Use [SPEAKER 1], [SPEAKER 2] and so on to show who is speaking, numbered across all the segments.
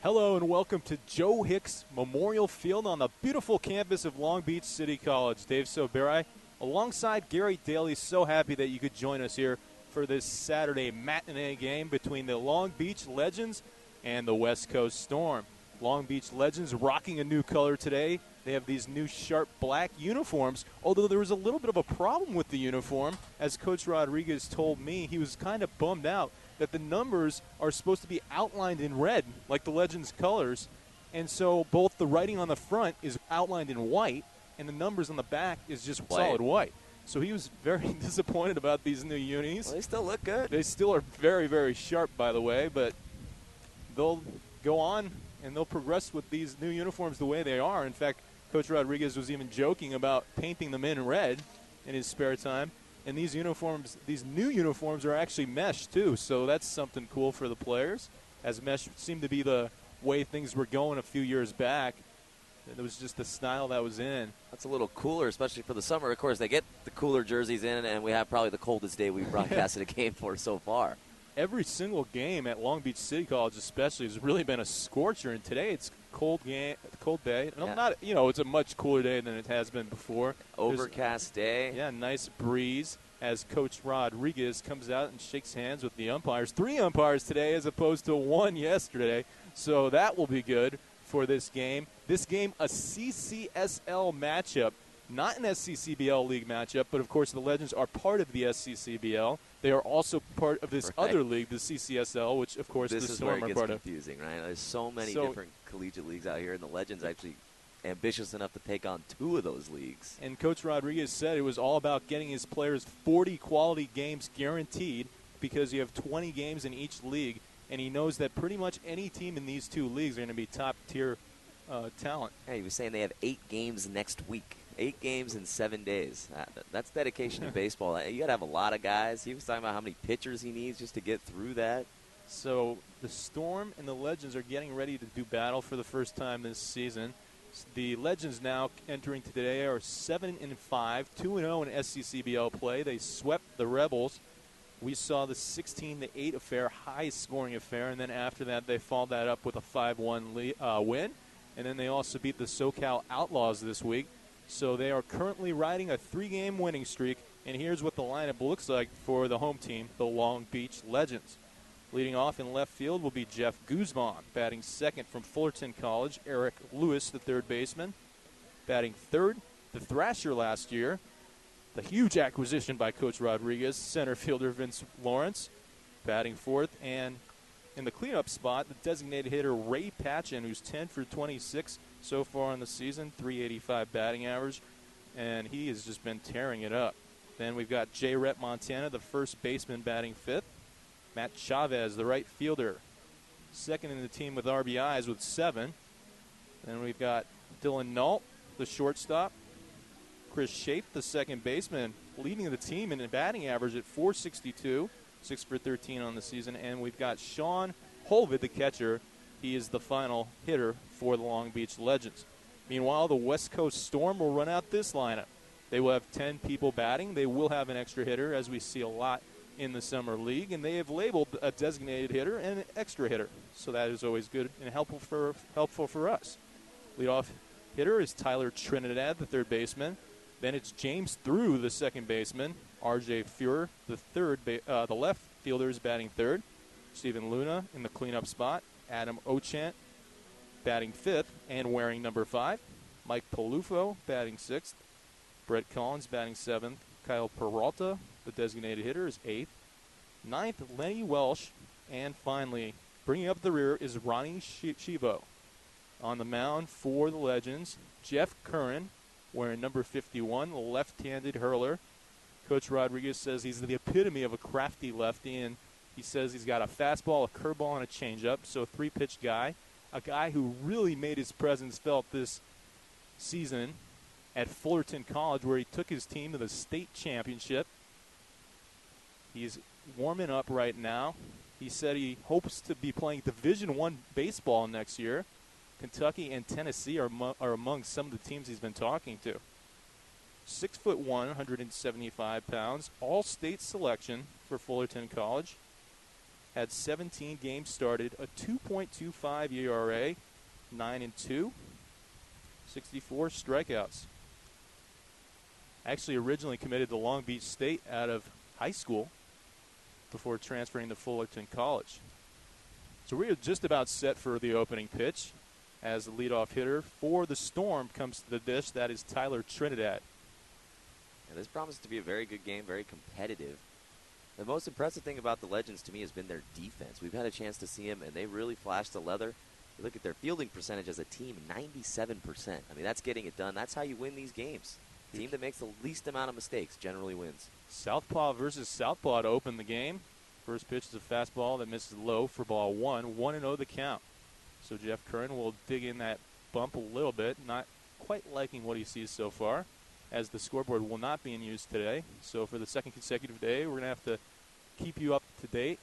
[SPEAKER 1] Hello and welcome to Joe Hicks Memorial Field on the beautiful campus of Long Beach City College. Dave Soberi alongside Gary Daly. So happy that you could join us here for this Saturday matinee game between the Long Beach Legends and the West Coast Storm. Long Beach Legends rocking a new color today. They have these new sharp black uniforms, although there was a little bit of a problem with the uniform. As Coach Rodriguez told me, he was kind of bummed out that the numbers are supposed to be outlined in red, like the Legends colors. And so both the writing on the front is outlined in white, and the numbers on the back is just solid white. So he was very disappointed about these new unis.
[SPEAKER 2] Well, they still look good.
[SPEAKER 1] They still are very, very sharp, by the way, but they'll go on and they'll progress with these new uniforms the way they are. In fact, Coach Rodriguez was even joking about painting them in red in his spare time. And these uniforms, these new uniforms are actually mesh too, so that's something cool for the players, as mesh seemed to be the way things were going a few years back. It was just the style that was in.
[SPEAKER 2] That's a little cooler, especially for the summer. Of course, they get the cooler jerseys in, and we have probably the coldest day we've broadcasted a game for so far.
[SPEAKER 1] Every single game at Long Beach City College especially has really been a scorcher, and today it's cold day.
[SPEAKER 2] Yeah.
[SPEAKER 1] Not, it's a much cooler day than it has been before.
[SPEAKER 2] Overcast day.
[SPEAKER 1] Yeah, nice breeze as Coach Rodriguez comes out and shakes hands with the umpires. 3 umpires today as opposed to 1 yesterday, so that will be good for this game. This game, a CCSL matchup, not an SCCBL league matchup, but of course the Legends are part of the SCCBL. They are also part of this other league, the CCSL, which of course the Storm are part of.
[SPEAKER 2] This is where it gets confusing, right? There's so many different collegiate leagues out here, and the Legends actually ambitious enough to take on 2 of those leagues.
[SPEAKER 1] And Coach Rodriguez said it was all about getting his players 40 quality games guaranteed, because you have 20 games in each league, and he knows that pretty much any team in these 2 leagues are going to be top-tier talent.
[SPEAKER 2] Hey, he was saying they have 8 games next week. 8 games in 7 days. That's dedication to baseball. You got to have a lot of guys. He was talking about how many pitchers he needs just to get through that.
[SPEAKER 1] So the Storm and the Legends are getting ready to do battle for the first time this season. The Legends now entering today are 7-5, 2-0 in SCCBL play. They swept the Rebels. We saw the 16-8 affair, high-scoring affair, and then after that they followed that up with a 5-1 win. And then they also beat the SoCal Outlaws this week. So they are currently riding a 3-game winning streak, and here's what the lineup looks like for the home team, the Long Beach Legends. Leading off in left field will be Jeff Guzman. Batting second from Fullerton College, Eric Lewis, the third baseman. Batting third, the Thrasher last year. The huge acquisition by Coach Rodriguez, center fielder Vince Lawrence. Batting fourth, and in the cleanup spot, the designated hitter Ray Patchen, who's 10 for 26 so far in the season, 385 batting average, and he has just been tearing it up. Then we've got J. Rhett Montana, the first baseman, batting fifth. Matt Chavez, the right fielder, second in the team with RBIs with 7. Then we've got Dylan Nault, the shortstop. Chris Schaaf, the second baseman, leading the team in a batting average at 462, 6 for 13 on the season. And we've got Sean Holvid, the catcher. He is the final hitter for the Long Beach Legends. Meanwhile, the West Coast Storm will run out this lineup. They will have 10 people batting. They will have an extra hitter, as we see a lot in the summer league, and they have labeled a designated hitter and an extra hitter. So that is always good and helpful for us. Leadoff hitter is Tyler Trinidad, the third baseman. Then it's James Threw, the second baseman. R.J. Fuhrer, the left fielder, is batting third. Stephen Luna in the cleanup spot. Adam Ochant batting fifth and wearing number 5. Mike Palufo batting sixth. Brett Collins batting seventh. Kyle Peralta, the designated hitter, is 8th. 9th, Lenny Welsh. And finally, bringing up the rear is Ronnie Shivo. On the mound for the Legends, Jeff Curran, wearing number 51, the left-handed hurler. Coach Rodriguez says he's the epitome of a crafty lefty, and he says he's got a fastball, a curveball, and a changeup, so a 3-pitch guy. A guy who really made his presence felt this season at Fullerton College, where he took his team to the state championship. He's warming up right now. He said he hopes to be playing Division I baseball next year. Kentucky and Tennessee are among some of the teams he's been talking to. 6'1", 175 pounds, all-state selection for Fullerton College. had 17 games started, a 2.25 ERA, 9-2, 64 strikeouts. Actually originally committed to Long Beach State out of high school before transferring to Fullerton College. So we are just about set for the opening pitch as the leadoff hitter for the Storm comes to the dish. That is Tyler Trinidad.
[SPEAKER 2] And this promises to be a very good game, very competitive. The most impressive thing about the Legends to me has been their defense. We've had a chance to see them, and they really flashed the leather. You look at their fielding percentage as a team, 97%. I mean, that's getting it done. That's how you win these games. The team that makes the least amount of mistakes generally wins.
[SPEAKER 1] Southpaw versus Southpaw to open the game. First pitch is a fastball that misses low for ball one. 1-0 the count. So Jeff Curran will dig in that bump a little bit. Not quite liking what he sees so far, as the scoreboard will not be in use today. So for the second consecutive day, we're going to have to keep you up to date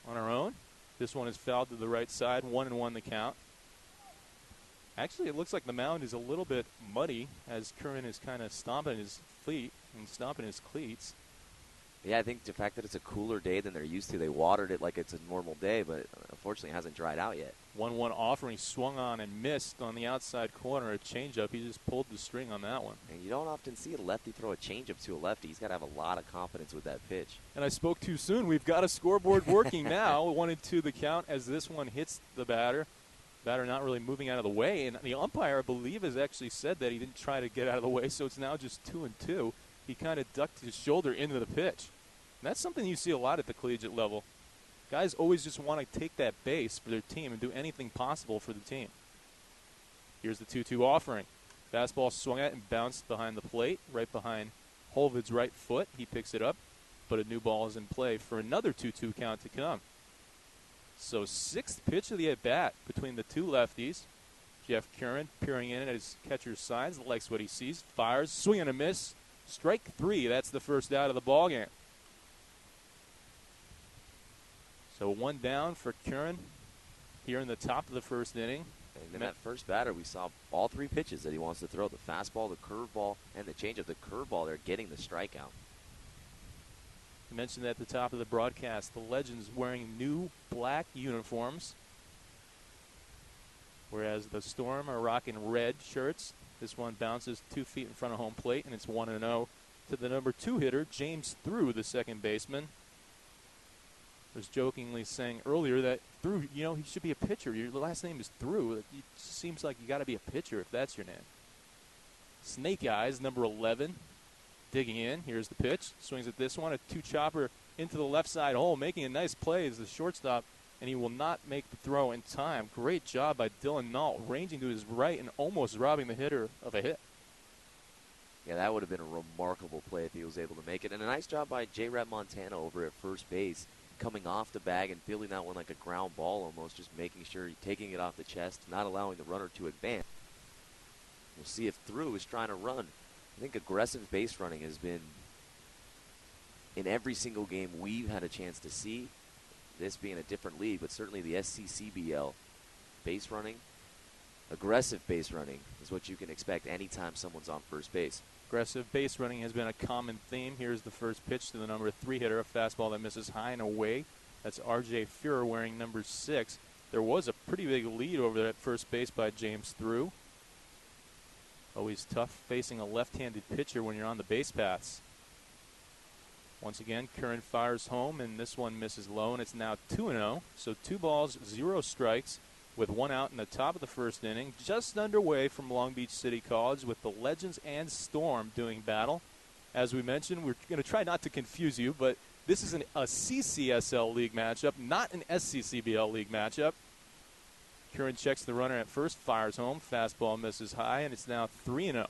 [SPEAKER 1] on our own. This one is fouled to the right side. 1-1 the count. Actually, it looks like the mound is a little bit muddy as Curran is kind of stomping his feet and stomping his cleats.
[SPEAKER 2] Yeah, I think the fact that it's a cooler day than they're used to, they watered it like it's a normal day, but unfortunately it hasn't dried out yet.
[SPEAKER 1] 1-1 offering, swung on and missed on the outside corner. A changeup. He just pulled the string on that one.
[SPEAKER 2] And you don't often see a lefty throw a changeup to a lefty. He's got to have a lot of confidence with that pitch.
[SPEAKER 1] And I spoke too soon. We've got a scoreboard working now. 1-2 the count as this one hits the batter. Batter not really moving out of the way. And the umpire, I believe, has actually said that he didn't try to get out of the way, so it's now just 2-2. He kind of ducked his shoulder into the pitch. And that's something you see a lot at the collegiate level. Guys always just want to take that base for their team and do anything possible for the team. Here's the 2-2 offering. Fastball swung at and bounced behind the plate, right behind Holvid's right foot. He picks it up, but a new ball is in play for another 2-2 count to come. So sixth pitch of the at-bat between the two lefties. Jeff Curran peering in at his catcher's sides, likes what he sees, fires, swing and a miss. Strike three, that's the first out of the ballgame. So one down for Curran here in the top of the first inning.
[SPEAKER 2] And in that first batter, we saw all three pitches that he wants to throw. The fastball, the curveball, and the changeup. The curveball, they're getting the strikeout.
[SPEAKER 1] I mentioned at the top of the broadcast, the Legends wearing new black uniforms, whereas the Storm are rocking red shirts. This one bounces 2 feet in front of home plate, and it's 1-0 to the number 2 hitter, James Threw, the second baseman. I was jokingly saying earlier that Threw, he should be a pitcher. Your last name is Threw. It seems like you got to be a pitcher if that's your name. Snake Eyes, number 11, digging in. Here's the pitch. Swings at this one. A 2-chopper into the left side hole, making a nice play as the shortstop, and he will not make the throw in time. Great job by Dylan Nault, ranging to his right and almost robbing the hitter of a hit.
[SPEAKER 2] Yeah, that would have been a remarkable play if he was able to make it. And a nice job by J. Rep Montana over at first base, coming off the bag and fielding that one like a ground ball almost, just making sure he's taking it off the chest, not allowing the runner to advance. We'll see if Threw is trying to run. I think aggressive base running has been in every single game we've had a chance to see, this being a different league, but certainly the SCCBL. Base running, aggressive base running is what you can expect anytime someone's on first base.
[SPEAKER 1] Aggressive base running has been a common theme. Here's the first pitch to the number 3 hitter, a fastball that misses high and away. That's R.J. Fuhrer wearing number 6. There was a pretty big lead over at first base by James Threw. Always tough facing a left-handed pitcher when you're on the base paths. Once again, Curran fires home, and this one misses low, and it's now 2-0. So 2 balls, 0 strikes, with 1 out in the top of the first inning. Just underway from Long Beach City College with the Legends and Storm doing battle. As we mentioned, we're going to try not to confuse you, but this is a CCSL League matchup, not an SCCBL League matchup. Curran checks the runner at first, fires home, fastball misses high, and it's now 3-0.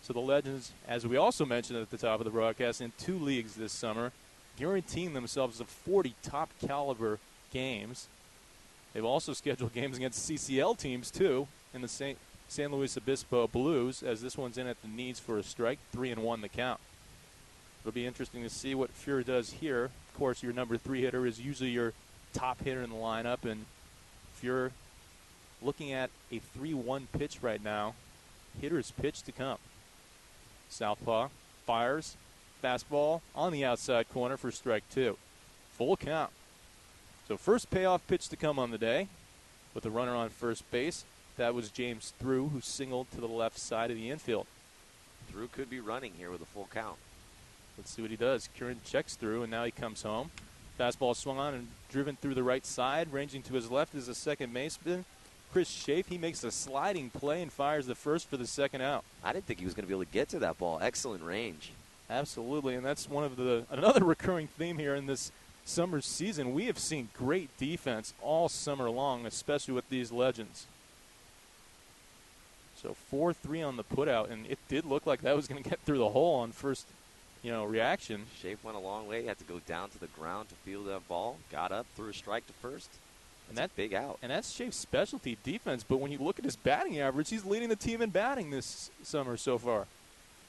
[SPEAKER 1] So the Legends, as we also mentioned at the top of the broadcast, in 2 leagues this summer, guaranteeing themselves a 40 top caliber games. They've also scheduled games against CCL teams, too, in the San Luis Obispo Blues, as this one's in at the knees for a strike, 3-1 the count. It'll be interesting to see what Fuhrer does here. Of course, your number 3 hitter is usually your top hitter in the lineup, and Fuhrer looking at a 3-1 pitch right now. Hitter's pitch to come. Southpaw fires, fastball on the outside corner for strike 2. Full count. So first payoff pitch to come on the day with a runner on first base. That was James Threw, who singled to the left side of the infield.
[SPEAKER 2] Threw could be running here with a full count.
[SPEAKER 1] Let's see what he does. Curran checks through, and now he comes home. Fastball swung on and driven through the right side. Ranging to his left is the second baseman, Chris Schaaf. He makes a sliding play and fires the first for the second out.
[SPEAKER 2] I didn't think he was going to be able to get to that ball. Excellent range.
[SPEAKER 1] Absolutely, and that's another recurring theme here in this summer season. We have seen great defense all summer long, especially with these legends. So 4-3 on the putout, and it did look like that was going to get through the hole on first, reaction.
[SPEAKER 2] Schaaf went a long way. He had to go down to the ground to field that ball. Got up, threw a strike to first. That's a big out.
[SPEAKER 1] And that's Schaaf's specialty, defense. But when you look at his batting average, he's leading the team in batting this summer so far.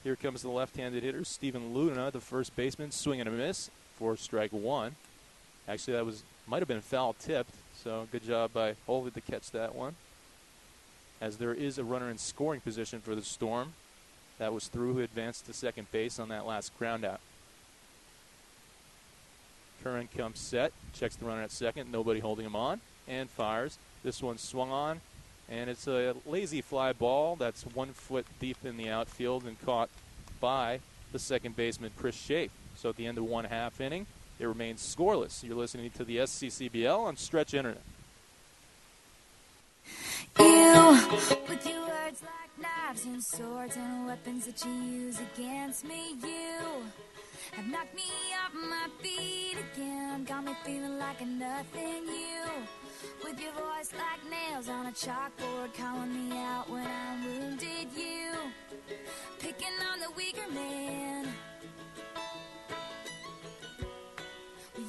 [SPEAKER 1] Here comes the left-handed hitter, Steven Luna, the first baseman, swing and a miss for strike one. Actually, that might have been foul tipped, so good job by Holvid to catch that one. As there is a runner in scoring position for the Storm. That was Threw, who advanced to second base on that last ground out. Curran comes set, checks the runner at second, nobody holding him on, and fires. This one swung on, and it's a lazy fly ball that's 1 foot deep in the outfield and caught by the second baseman, Chris Schaaf. So at the end of 1/2 inning, it remains scoreless. You're listening to the SCCBL on Stretch Internet.
[SPEAKER 3] You, with your words like knives and swords and weapons that you use against me, you have knocked me off my feet again, got me feeling like a nothing. You, with your voice like nails on a chalkboard, calling me out when I'm wounded. You, picking on the weaker man.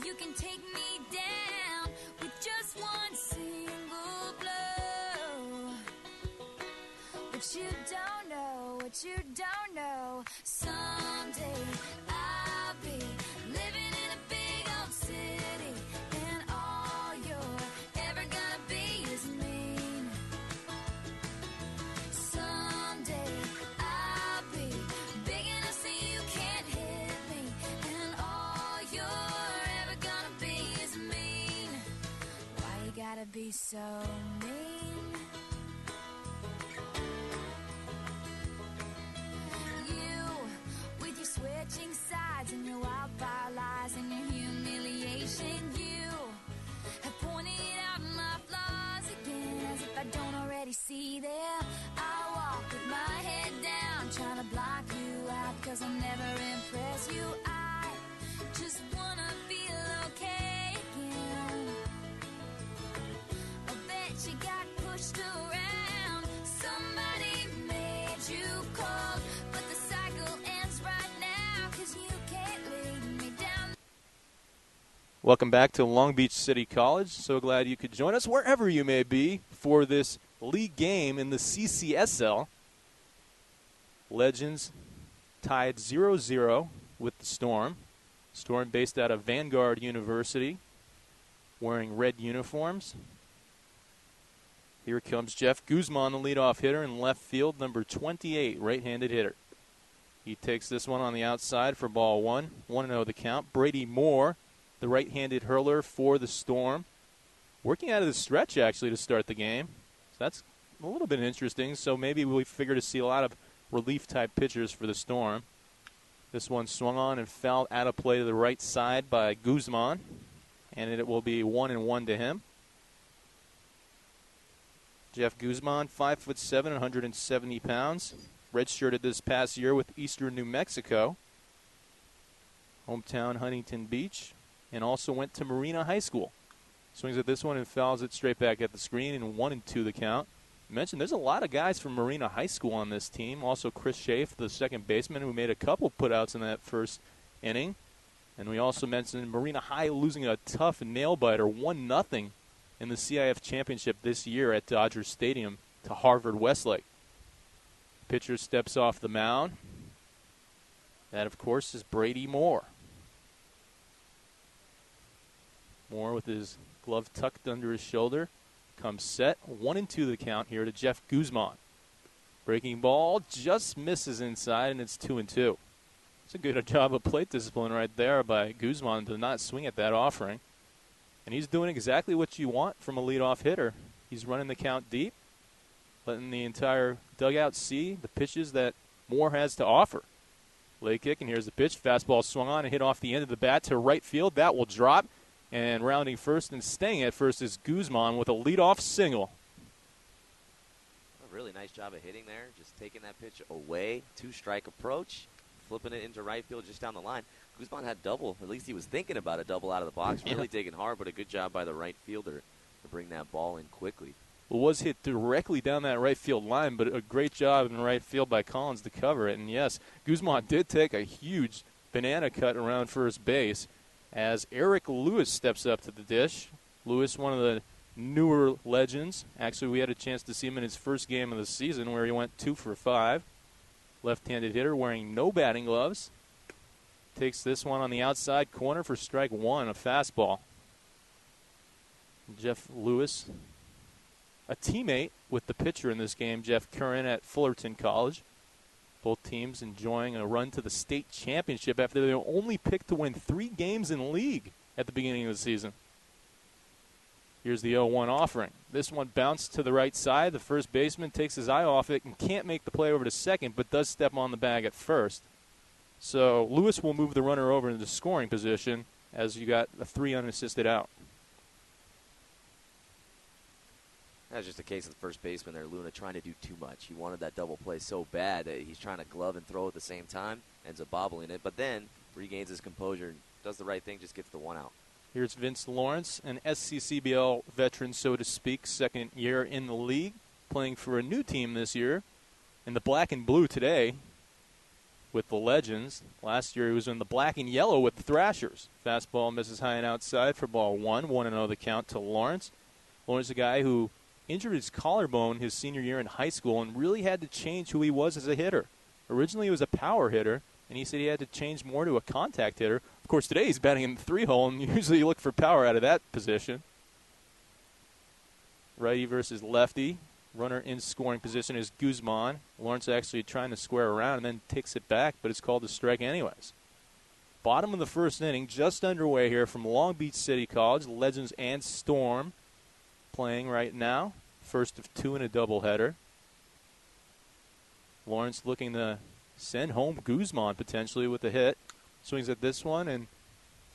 [SPEAKER 3] You can take me down with just one single blow. What you don't know, someday I'll be living in a big old city, and all you're ever gonna be is mean. Someday I'll be big enough so you can't hit me, and all you're ever gonna be is mean. Why you gotta be so mean? Switching sides and your wildfire lies and your humiliation. You have pointed out my flaws again, as if I don't already see them. I walk with my head down, trying to block you out, 'cause I'll never impress you. I just wanna feel okay again. I bet you got pushed around, somebody made you cold, but the cycle ends right now, 'cause you can't lead me down.
[SPEAKER 1] Welcome back to Long Beach City College. So glad you could join us wherever you may be for this league game in the CCSL. Legends tied 0-0 with the Storm. Storm based out of Vanguard University, wearing red uniforms. Here comes Jeff Guzman, the leadoff hitter in left field, number 28, right-handed hitter. He takes this one on the outside for ball one. 1-0 the count. Brady Moore, the right-handed hurler for the Storm, working out of the stretch, actually, to start the game. So that's a little bit interesting. So maybe we figure to see a lot of relief-type pitchers for the Storm. This one swung on and fouled out of play to the right side by Guzman, and it will be 1-1 to him. Jeff Guzman, 5'7", 170 pounds. Redshirted this past year with Eastern New Mexico. Hometown Huntington Beach. And also went to Marina High School. Swings at this one and fouls it straight back at the screen, and 1-2 the count. I mentioned there's a lot of guys from Marina High School on this team. Also Chris Schaaf, the second baseman, who made a couple putouts in that first inning. And we also mentioned Marina High losing a tough nail-biter, 1-0 in the CIF Championship this year at Dodger Stadium to Harvard Westlake. Pitcher steps off the mound. That, of course, is Brady Moore. Moore with his glove tucked under his shoulder. Comes set. 1-2 the count here to Jeff Guzman. Breaking ball just misses inside, and it's 2-2. It's a good job of plate discipline right there by Guzman to not swing at that offering. And he's doing exactly what you want from a leadoff hitter. He's running the count deep, letting the entire dugout see the pitches that Moore has to offer. Lay kick, and here's the pitch. Fastball swung on and hit off the end of the bat to right field. That will drop. And rounding first and staying at first is Guzman with a leadoff single.
[SPEAKER 2] A really nice job of hitting there, just taking that pitch away, two-strike approach, flipping it into right field just down the line. Guzman had double. At least he was thinking about a double out of the box. Really taking hard, but a good job by the right fielder to bring that ball in quickly.
[SPEAKER 1] Well, was hit directly down that right field line, but a great job in right field by Collins to cover it. And, yes, Guzman did take a huge banana cut around first base as Eric Lewis steps up to the dish. Lewis, one of the newer legends. Actually, we had a chance to see him in his first game of the season where he went 2 for 5. Left-handed hitter wearing no batting gloves. Takes this one on the outside corner for strike one, a fastball. Jeff Lewis, a teammate with the pitcher in this game, Jeff Curran at Fullerton College. Both teams enjoying a run to the state championship after they were only picked to win 3 games in league at the beginning of the season. Here's the 0-1 offering. This one bounced to the right side. The first baseman takes his eye off it and can't make the play over to second, but does step on the bag at first. So Lewis will move the runner over into scoring position as you got a 3 unassisted out.
[SPEAKER 2] That's just a case of the first baseman there, Luna, trying to do too much. He wanted that double play so bad that he's trying to glove and throw at the same time, ends up bobbling it, but then regains his composure and does the right thing, just gets the one out.
[SPEAKER 1] Here's Vince Lawrence, an SCCBL veteran, so to speak, second year in the league, playing for a new team this year in the black and blue today with the Legends. Last year he was in the black and yellow with the Thrashers. Fastball misses high and outside for ball 1. 1-0 the count to Lawrence. Lawrence, a guy who injured his collarbone his senior year in high school and really had to change who he was as a hitter. Originally he was a power hitter, and he said he had to change more to a contact hitter. Of course, today he's batting in the 3-hole, and usually you look for power out of that position. Righty versus lefty. Runner in scoring position is Guzman. Lawrence actually trying to square around and then takes it back, but it's called a strike anyways. Bottom of the first inning, just underway here from Long Beach City College. Legends and Storm playing right now. First of 2 in a doubleheader. Lawrence looking to send home Guzman potentially with a hit. Swings at this one and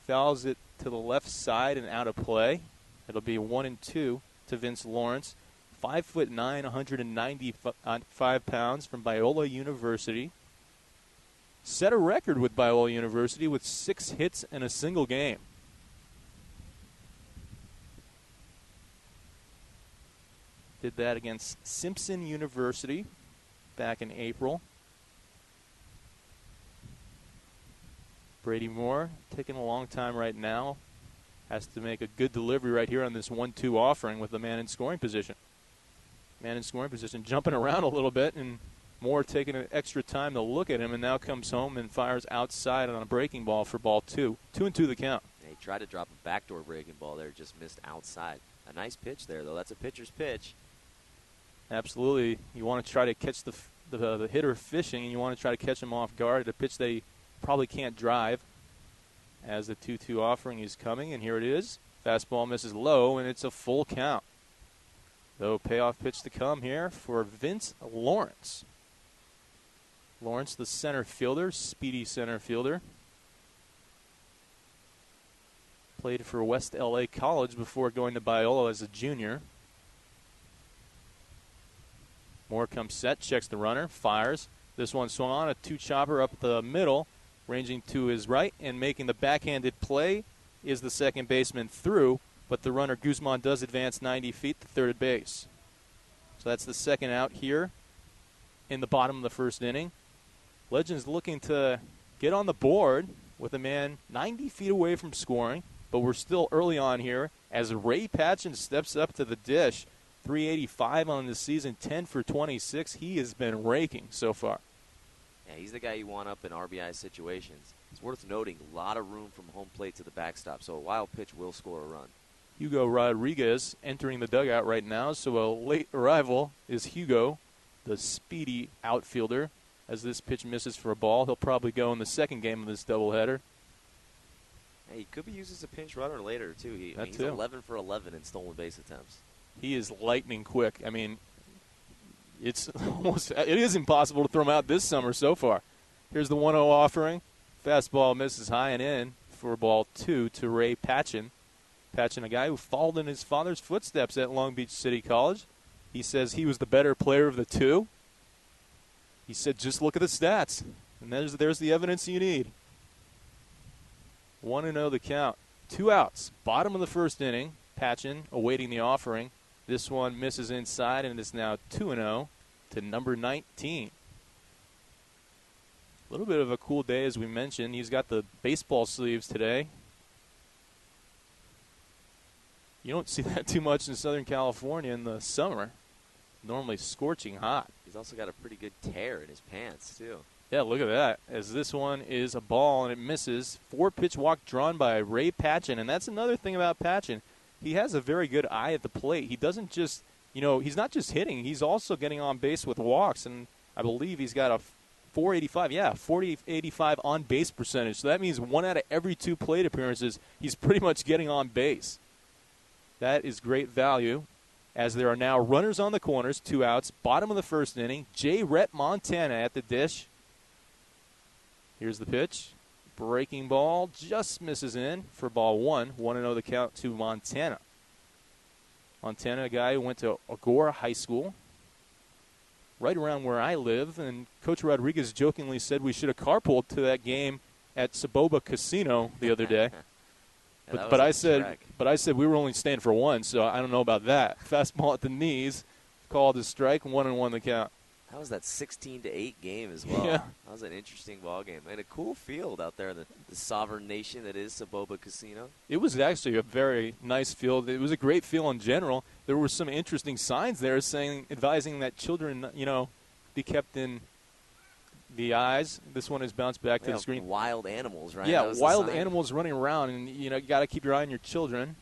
[SPEAKER 1] fouls it to the left side and out of play. It'll be 1-2 to Vince Lawrence. 5'9", 195 pounds from Biola University. Set a record with Biola University with 6 hits in a single game. Did that against Simpson University back in April. Brady Moore taking a long time right now. Has to make a good delivery right here on this 1-2 offering with the man in scoring position. Man in scoring position jumping around a little bit, and Moore taking an extra time to look at him, and now comes home and fires outside on a breaking ball for ball 2. 2-2 the count.
[SPEAKER 2] Yeah, he tried to drop a backdoor breaking ball there, just missed outside. A nice pitch there, though. That's a pitcher's pitch.
[SPEAKER 1] Absolutely. You want to try to catch the hitter fishing, and you want to try to catch him off guard at a pitch they probably can't drive. As the 2-2 offering is coming, and here it is. Fastball misses low, and it's a full count. Though payoff pitch to come here for Vince Lawrence. Lawrence, the center fielder, speedy center fielder. Played for West LA College before going to Biola as a junior. Moore comes set, checks the runner, fires. This one swung on, a 2-chopper up the middle, ranging to his right, and making the backhanded play is the second baseman through, but the runner Guzman does advance 90 feet to third base. So that's the second out here in the bottom of the first inning. Legends looking to get on the board with a man 90 feet away from scoring, but we're still early on here as Ray Patchen steps up to the dish. 385 on the season, 10 for 26. He has been raking so far.
[SPEAKER 2] Yeah, he's the guy you want up in RBI situations. It's worth noting, a lot of room from home plate to the backstop, so a wild pitch will score a run.
[SPEAKER 1] Hugo Rodriguez entering the dugout right now, so a late arrival is Hugo, the speedy outfielder. As this pitch misses for a ball, he'll probably go in the second game of this doubleheader.
[SPEAKER 2] Hey, he could be used as a pinch runner later, too. He's
[SPEAKER 1] too.
[SPEAKER 2] 11 for 11 in stolen base attempts.
[SPEAKER 1] He is lightning quick. I mean, it is impossible to throw him out this summer so far. Here's the 1-0 offering. Fastball misses high and in for ball 2 to Ray Patchen. Patchen, a guy who followed in his father's footsteps at Long Beach City College. He says he was the better player of the two. He said, just look at the stats. And there's the evidence you need. 1-0 the count. 2 outs. Bottom of the first inning. Patchen awaiting the offering. This one misses inside, and it's now 2-0 to number 19. A little bit of a cool day, as we mentioned. He's got the baseball sleeves today. You don't see that too much in Southern California in the summer. Normally scorching hot.
[SPEAKER 2] He's also got a pretty good tear in his pants, too.
[SPEAKER 1] Yeah, look at that. As this one is a ball and it misses. 4-pitch walk drawn by Ray Patchen. And that's another thing about Patchen. He has a very good eye at the plate. He doesn't just, he's not just hitting. He's also getting on base with walks. And I believe he's got a 485 on base percentage. So that means 1 out of every 2 plate appearances, he's pretty much getting on base. That is great value. As there are now runners on the corners, 2 outs, bottom of the first inning. J-Rhett Montana at the dish. Here's the pitch. Breaking ball just misses in for ball 1. 1-0 the count to Montana. Montana, a guy who went to Agora High School, right around where I live. And Coach Rodriguez jokingly said we should have carpooled to that game at Saboba Casino the other day. But I said we were only staying for 1, so I don't know about that. Fastball at the knees, called a strike, 1-1 the count.
[SPEAKER 2] How was that 16-8 game as well?
[SPEAKER 1] Yeah.
[SPEAKER 2] That was an interesting ball game. And a cool field out there, the sovereign nation that is Saboba Casino.
[SPEAKER 1] It was actually a very nice field. It was a great field in general. There were some interesting signs there advising that children, be kept in the eyes. This one is bounced back to the screen.
[SPEAKER 2] Wild animals, right?
[SPEAKER 1] Yeah, wild animals running around, and you got to keep your eye on your children.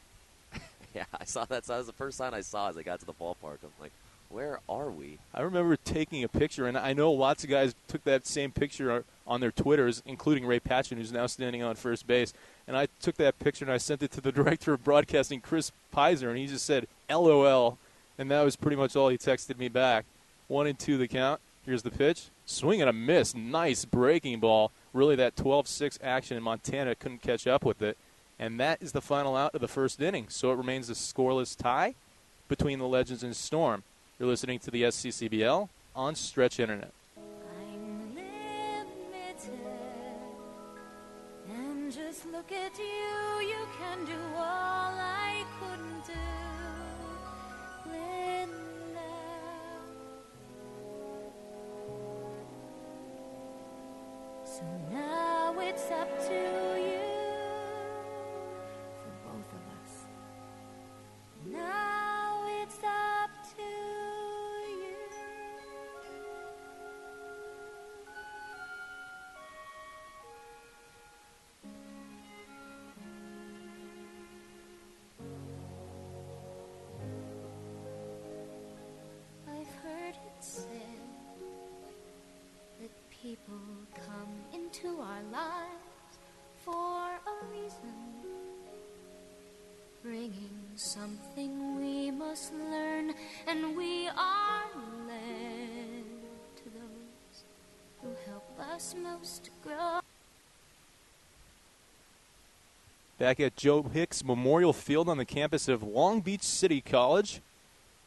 [SPEAKER 2] Yeah, I saw that. So that was the first sign I saw as I got to the ballpark. I'm like, where are we?
[SPEAKER 1] I remember taking a picture, and I know lots of guys took that same picture on their Twitters, including Ray Patchen, who's now standing on first base. And I took that picture, and I sent it to the director of broadcasting, Chris Pizer, and he just said, LOL. And that was pretty much all he texted me back. 1-2 the count. Here's the pitch. Swing and a miss. Nice breaking ball. Really that 12-6 action, and Montana couldn't catch up with it. And that is the final out of the first inning. So it remains a scoreless tie between the Legends and Storm. You're listening to the SCCBL on Stretch Internet.
[SPEAKER 3] I'm limited, and just look at you. You can do all I couldn't do, Linda. So now it's up to you, for both of us. Now it's up to you. I've heard it said that people come into our lives for a reason, bringing something we must learn, and we are led to those who help us most grow.
[SPEAKER 1] Back at Joe Hicks Memorial Field on the campus of Long Beach City College,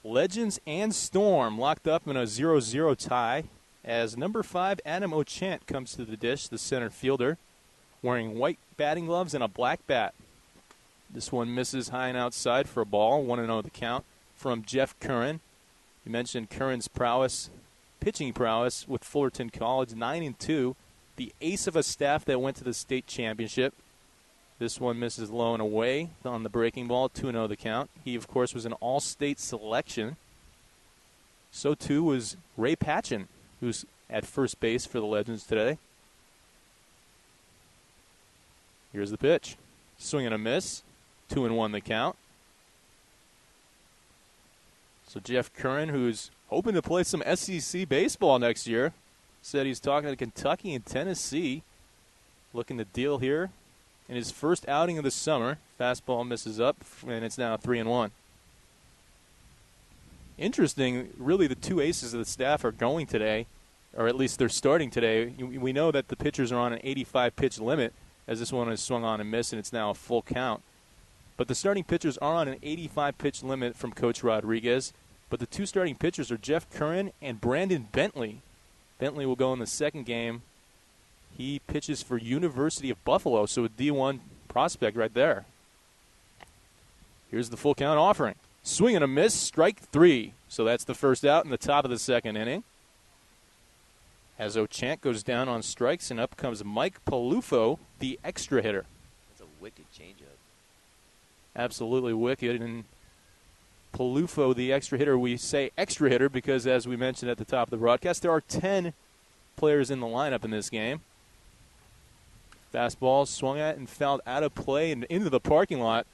[SPEAKER 1] Legends and Storm locked up in a 0-0 tie as number 5 Adam Ochant comes to the dish, the center fielder, wearing white batting gloves and a black bat. This one misses high and outside for a ball. 1-0 the count from Jeff Curran. You mentioned Curran's prowess, pitching prowess with Fullerton College, 9-2. The ace of a staff that went to the state championship. This one misses low and away on the breaking ball. 2-0 the count. He, of course, was an all-state selection. So, too, was Ray Patchen, who's at first base for the Legends today. Here's the pitch. Swing and a miss. 2-1 the count. So Jeff Curran, who's hoping to play some SEC baseball next year, said he's talking to Kentucky and Tennessee, looking to deal here in his first outing of the summer. Fastball misses up, and it's now 3-1. Interesting, really the two aces of the staff are going today, or at least they're starting today. We know that the pitchers are on an 85-pitch limit, as this one is swung on and missed, and it's now a full count. But the starting pitchers are on an 85-pitch limit from Coach Rodriguez. But the two starting pitchers are Jeff Curran and Brandon Bentley. Bentley will go in the second game. He pitches for University of Buffalo, so a D1 prospect right there. Here's the full count offering. Swing and a miss, strike 3. So that's the first out in the top of the second inning. As Ochant goes down on strikes, and up comes Mike Palufo, the extra hitter.
[SPEAKER 2] That's a wicked changeup.
[SPEAKER 1] Absolutely wicked. And Palufo, the extra hitter, we say extra hitter because, as we mentioned at the top of the broadcast, there are 10 players in the lineup in this game. Fastball swung at and fouled out of play and into the parking lot.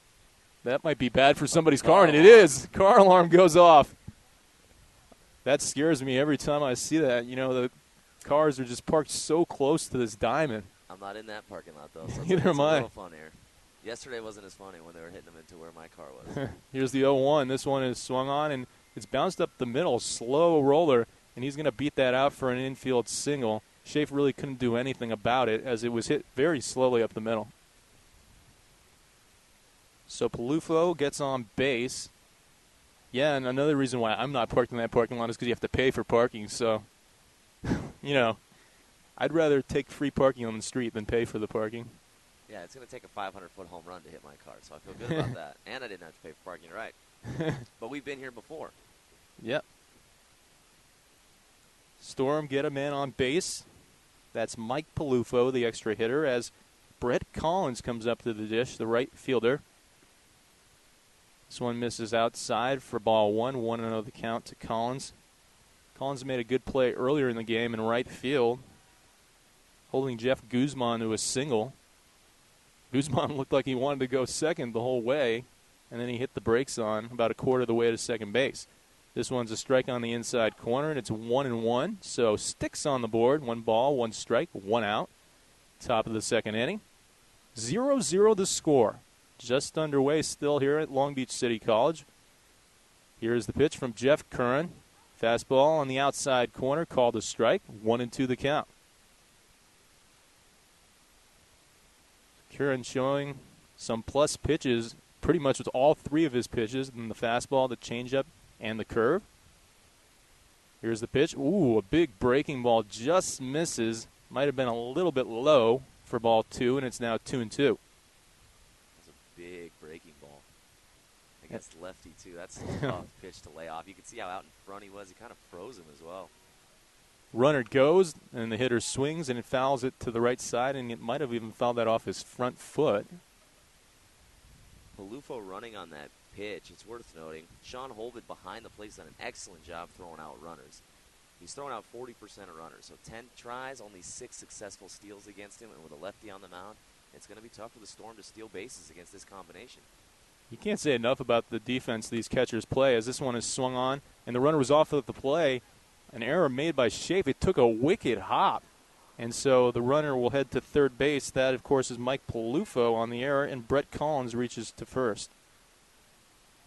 [SPEAKER 1] That might be bad for somebody's car, and it is. Car alarm goes off. That scares me every time I see that. You know, the cars are just parked so close to this diamond.
[SPEAKER 2] I'm not in that parking lot, though, so
[SPEAKER 1] Neither am I.
[SPEAKER 2] a little fun here. Yesterday wasn't as funny when they were hitting them into where my car was.
[SPEAKER 1] Here's the 0-1. This one is swung on, and it's bounced up the middle. Slow roller, and he's going to beat that out for an infield single. Schaefer really couldn't do anything about it as it was hit very slowly up the middle. So Palufo gets on base. Yeah, and another reason why I'm not parked in that parking lot is because you have to pay for parking. So, you know, I'd rather take free parking on the street than pay for the parking.
[SPEAKER 2] Yeah, it's going to take a 500-foot home run to hit my car, so I feel good about that. And I didn't have to pay for parking, right? But we've been here before.
[SPEAKER 1] Yep. Storm get a man on base. That's Mike Palufo, the extra hitter, as Brett Collins comes up to the dish, the right fielder. This one misses outside for ball 1. 1-0 the count to Collins. Collins made a good play earlier in the game in right field, holding Jeff Guzman to a single. Guzman looked like he wanted to go second the whole way, and then he hit the brakes on about a quarter of the way to second base. This one's a strike on the inside corner, and it's 1-1. So sticks on the board. 1 ball, 1 strike, 1 out. Top of the second inning. 0-0 the score. Just underway still here at Long Beach City College. Here's the pitch from Jeff Curran. Fastball on the outside corner, called a strike. 1-2 the count. Curran showing some plus pitches pretty much with all 3 of his pitches, and the fastball, the changeup, and the curve. Here's the pitch. Ooh, a big breaking ball just misses. Might have been a little bit low for ball 2, and it's now 2-2.
[SPEAKER 2] That's a big breaking ball. Against lefty, too. That's a tough pitch to lay off. You can see how out in front he was. He kind of froze him as well.
[SPEAKER 1] Runner goes, and the hitter swings, and it fouls it to the right side, and it might have even fouled that off his front foot.
[SPEAKER 2] Palufo running on that pitch, it's worth noting. Sean Holvid behind the plate has done an excellent job throwing out runners. He's thrown out 40% of runners, so 10 tries, only 6 successful steals against him, and with a lefty on the mound, it's going to be tough for the Storm to steal bases against this combination.
[SPEAKER 1] You can't say enough about the defense these catchers play, as this one is swung on, and the runner was off of the play. An error made by Schaefer. It took a wicked hop, and so the runner will head to third base. That, of course, is Mike Palufo on the error, and Brett Collins reaches to first.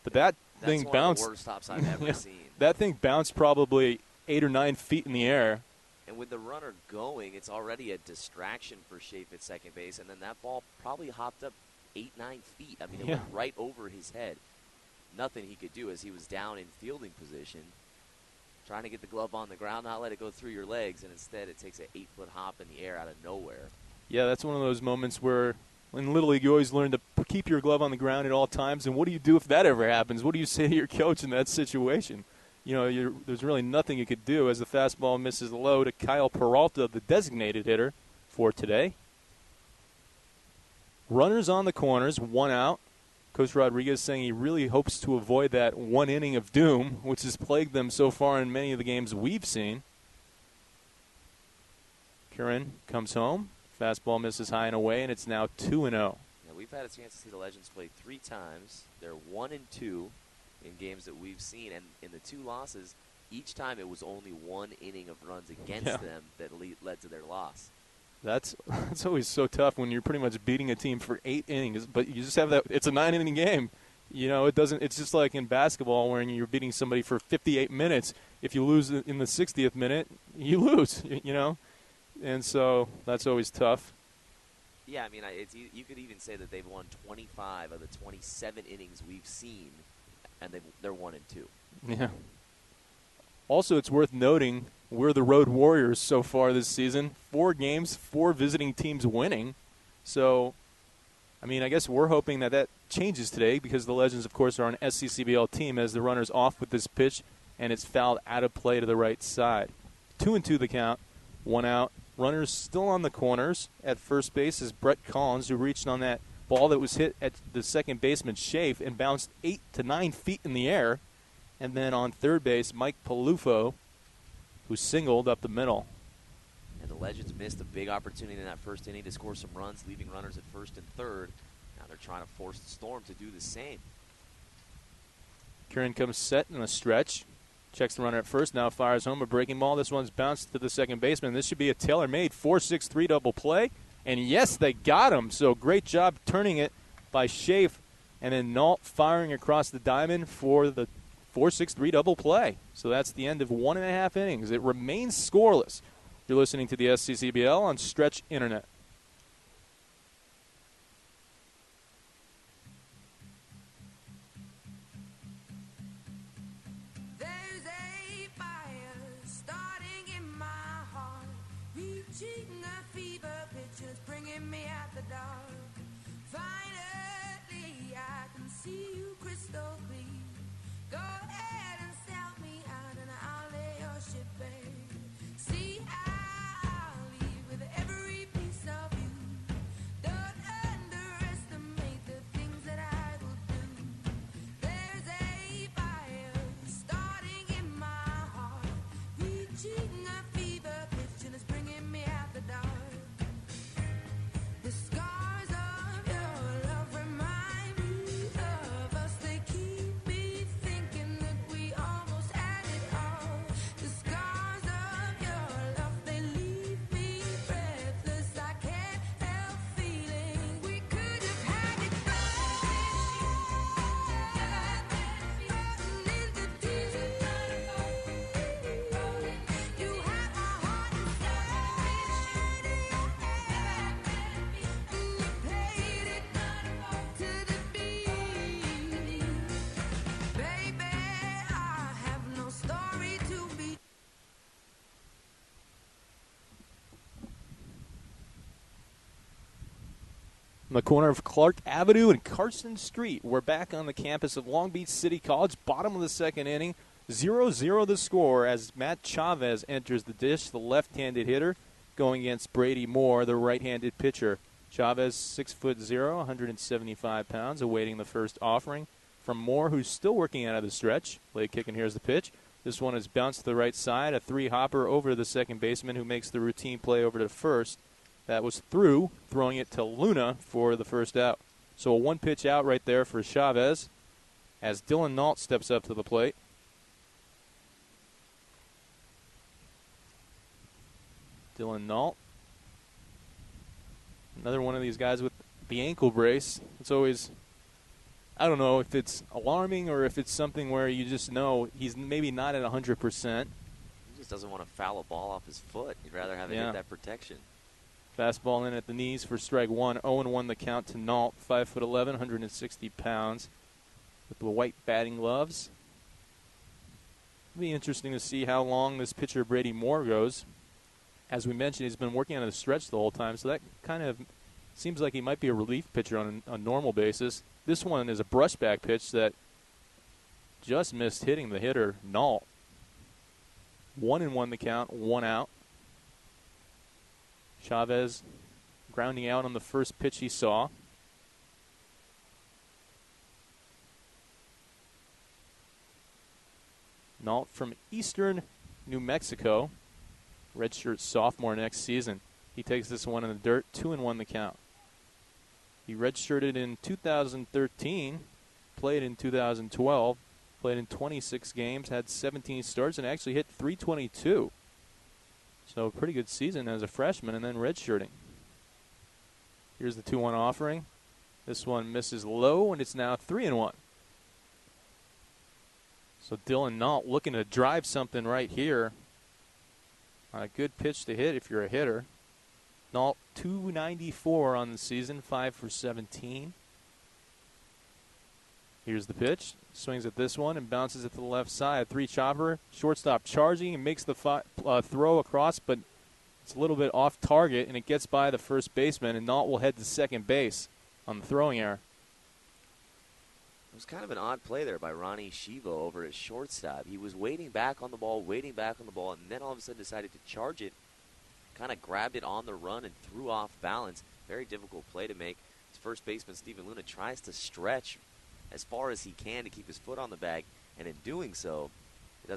[SPEAKER 1] But that thing bounced.
[SPEAKER 2] That's one of the worst hops I've ever seen.
[SPEAKER 1] That thing bounced probably 8 or 9 feet in the air.
[SPEAKER 2] And with the runner going, it's already a distraction for Schaefer at second base, and then that ball probably hopped up 8-9 feet. I mean, it went right over his head. Nothing he could do as he was down in fielding position, trying to get the glove on the ground, not let it go through your legs, and instead it takes an 8-foot hop in the air out of nowhere.
[SPEAKER 1] Yeah, that's one of those moments where in Little League you always learn to keep your glove on the ground at all times, and what do you do if that ever happens? What do you say to your coach in that situation? You know, there's really nothing you could do as the fastball misses low to Kyle Peralta, the designated hitter for today. Runners on the corners, 1 out. Coach Rodriguez saying he really hopes to avoid that 1 inning of doom, which has plagued them so far in many of the games we've seen. Curran comes home. Fastball misses high and away, and it's now 2-0.
[SPEAKER 2] Yeah, we've had a chance to see the Legends play 3 times. They're 1-2 in games that we've seen, and in the 2 losses, each time it was only 1 inning of runs against them that led to their loss.
[SPEAKER 1] That's always so tough when you're pretty much beating a team for 8 innings, but you just have that. It's a 9-inning game. It doesn't. It's just like in basketball when you're beating somebody for 58 minutes. If you lose in the 60th minute, you lose. And so that's always tough.
[SPEAKER 2] Yeah, I mean, you could even say that they've won 25 of the 27 innings we've seen, and they're 1-2.
[SPEAKER 1] Yeah. Also, it's worth noting we're the road warriors so far this season. 4 games, 4 visiting teams winning. So, I mean, I guess we're hoping that changes today because the Legends, of course, are an SCCBL team as the runner's off with this pitch, and it's fouled out of play to the right side. 2-2 the count, 1 out. Runners still on the corners. At first base is Brett Collins, who reached on that ball that was hit at the second baseman, Schaaf, and bounced 8 to 9 feet in the air. And then on third base, Mike Palufo, who singled up the middle.
[SPEAKER 2] And the Legends missed a big opportunity in that first inning to score some runs, leaving runners at first and third. Now they're trying to force the Storm to do the same.
[SPEAKER 1] Kieran comes set in a stretch. Checks the runner at first, now fires home a breaking ball. This one's bounced to the second baseman. This should be a tailor-made 4-6-3 double play. And yes, they got him. So great job turning it by Schaaf. And then Nault firing across the diamond for the 4-6-3 double play. So that's the end of 1.5 innings. It remains scoreless. You're listening to the SCCBL on Stretch Internet.
[SPEAKER 4] There's a fire starting in my heart, reaching a fever pitch, it's bringing me out the dark. Finally, I can see you crystal clear. Go ahead and sell me out and I'll lay your shit bare. See, I'll leave with every piece of you. Don't underestimate the things that I will do. There's a fire starting in my heart, reaching a fever pitch and it's bringing me out the dark. The scars of your love remind me of us. They keep me thinking that we almost had it all. The scars of your love, they leave me breathless. I can't help feeling we could have had it floating in the deep. You have my heart inside, and you played it to the beat. Baby, I have no story to be.
[SPEAKER 1] On the corner of Clark Avenue and Carson Street, we're back on the campus of Long Beach City College. Bottom of the second inning, 0-0 the score as Matt Chavez enters the dish, the left-handed hitter, going against Brady Moore, the right-handed pitcher. Chavez, 6'0", 175 pounds, awaiting the first offering from Moore, who's still working out of the stretch. Late kick, and here's the pitch. This one is bounced to the right side, a 3-hopper over the second baseman, who makes the routine play over to first. That was through, throwing it to Luna for the first out. So a one-pitch out right there for Chavez as Dylan Nault steps up to the plate. Dylan Nault, another one of these guys with the ankle brace. It's always, I don't know if it's alarming or if it's something where you just know he's maybe not at 100%.
[SPEAKER 2] He just doesn't want to foul a ball off his foot. He'd rather have it hit that protection.
[SPEAKER 1] Fastball in at the knees for strike one. 0-1 the count to Nault, 5'11", 160 pounds, with the white batting gloves. It'll be interesting to see how long this pitcher Brady Moore goes. As we mentioned, he's been working on the stretch the whole time, so that kind of seems like he might be a relief pitcher on a normal basis. This one is a brushback pitch that just missed hitting the hitter, Nault. 1-1 the count, 1 out. Chavez grounding out on the first pitch he saw. Nault from Eastern New Mexico, redshirt sophomore next season. He takes this one in the dirt, 2-1 the count. He redshirted in 2013, played in 2012, played in 26 games, had 17 starts, and actually hit .322. So pretty good season as a freshman and then redshirting. Here's the 2-1 offering. This one misses low, and it's now 3-1. So Dylan Nault looking to drive something right here. A good pitch to hit if you're a hitter. Nault, 294 on the season, 5 for 17. Here's the pitch. Swings at this one and bounces it to the left side. 3 chopper. Shortstop charging and makes the throw across, but it's a little bit off target, and it gets by the first baseman, and Nault will head to second base on the throwing error.
[SPEAKER 2] It was kind of an odd play there by Ronnie Shivo over at shortstop. He was waiting back on the ball, and then all of a sudden decided to charge it, kind of grabbed it on the run and threw off balance. Very difficult play to make. His first baseman, Steven Luna, tries to stretch as far as he can to keep his foot on the bag, and in doing so, he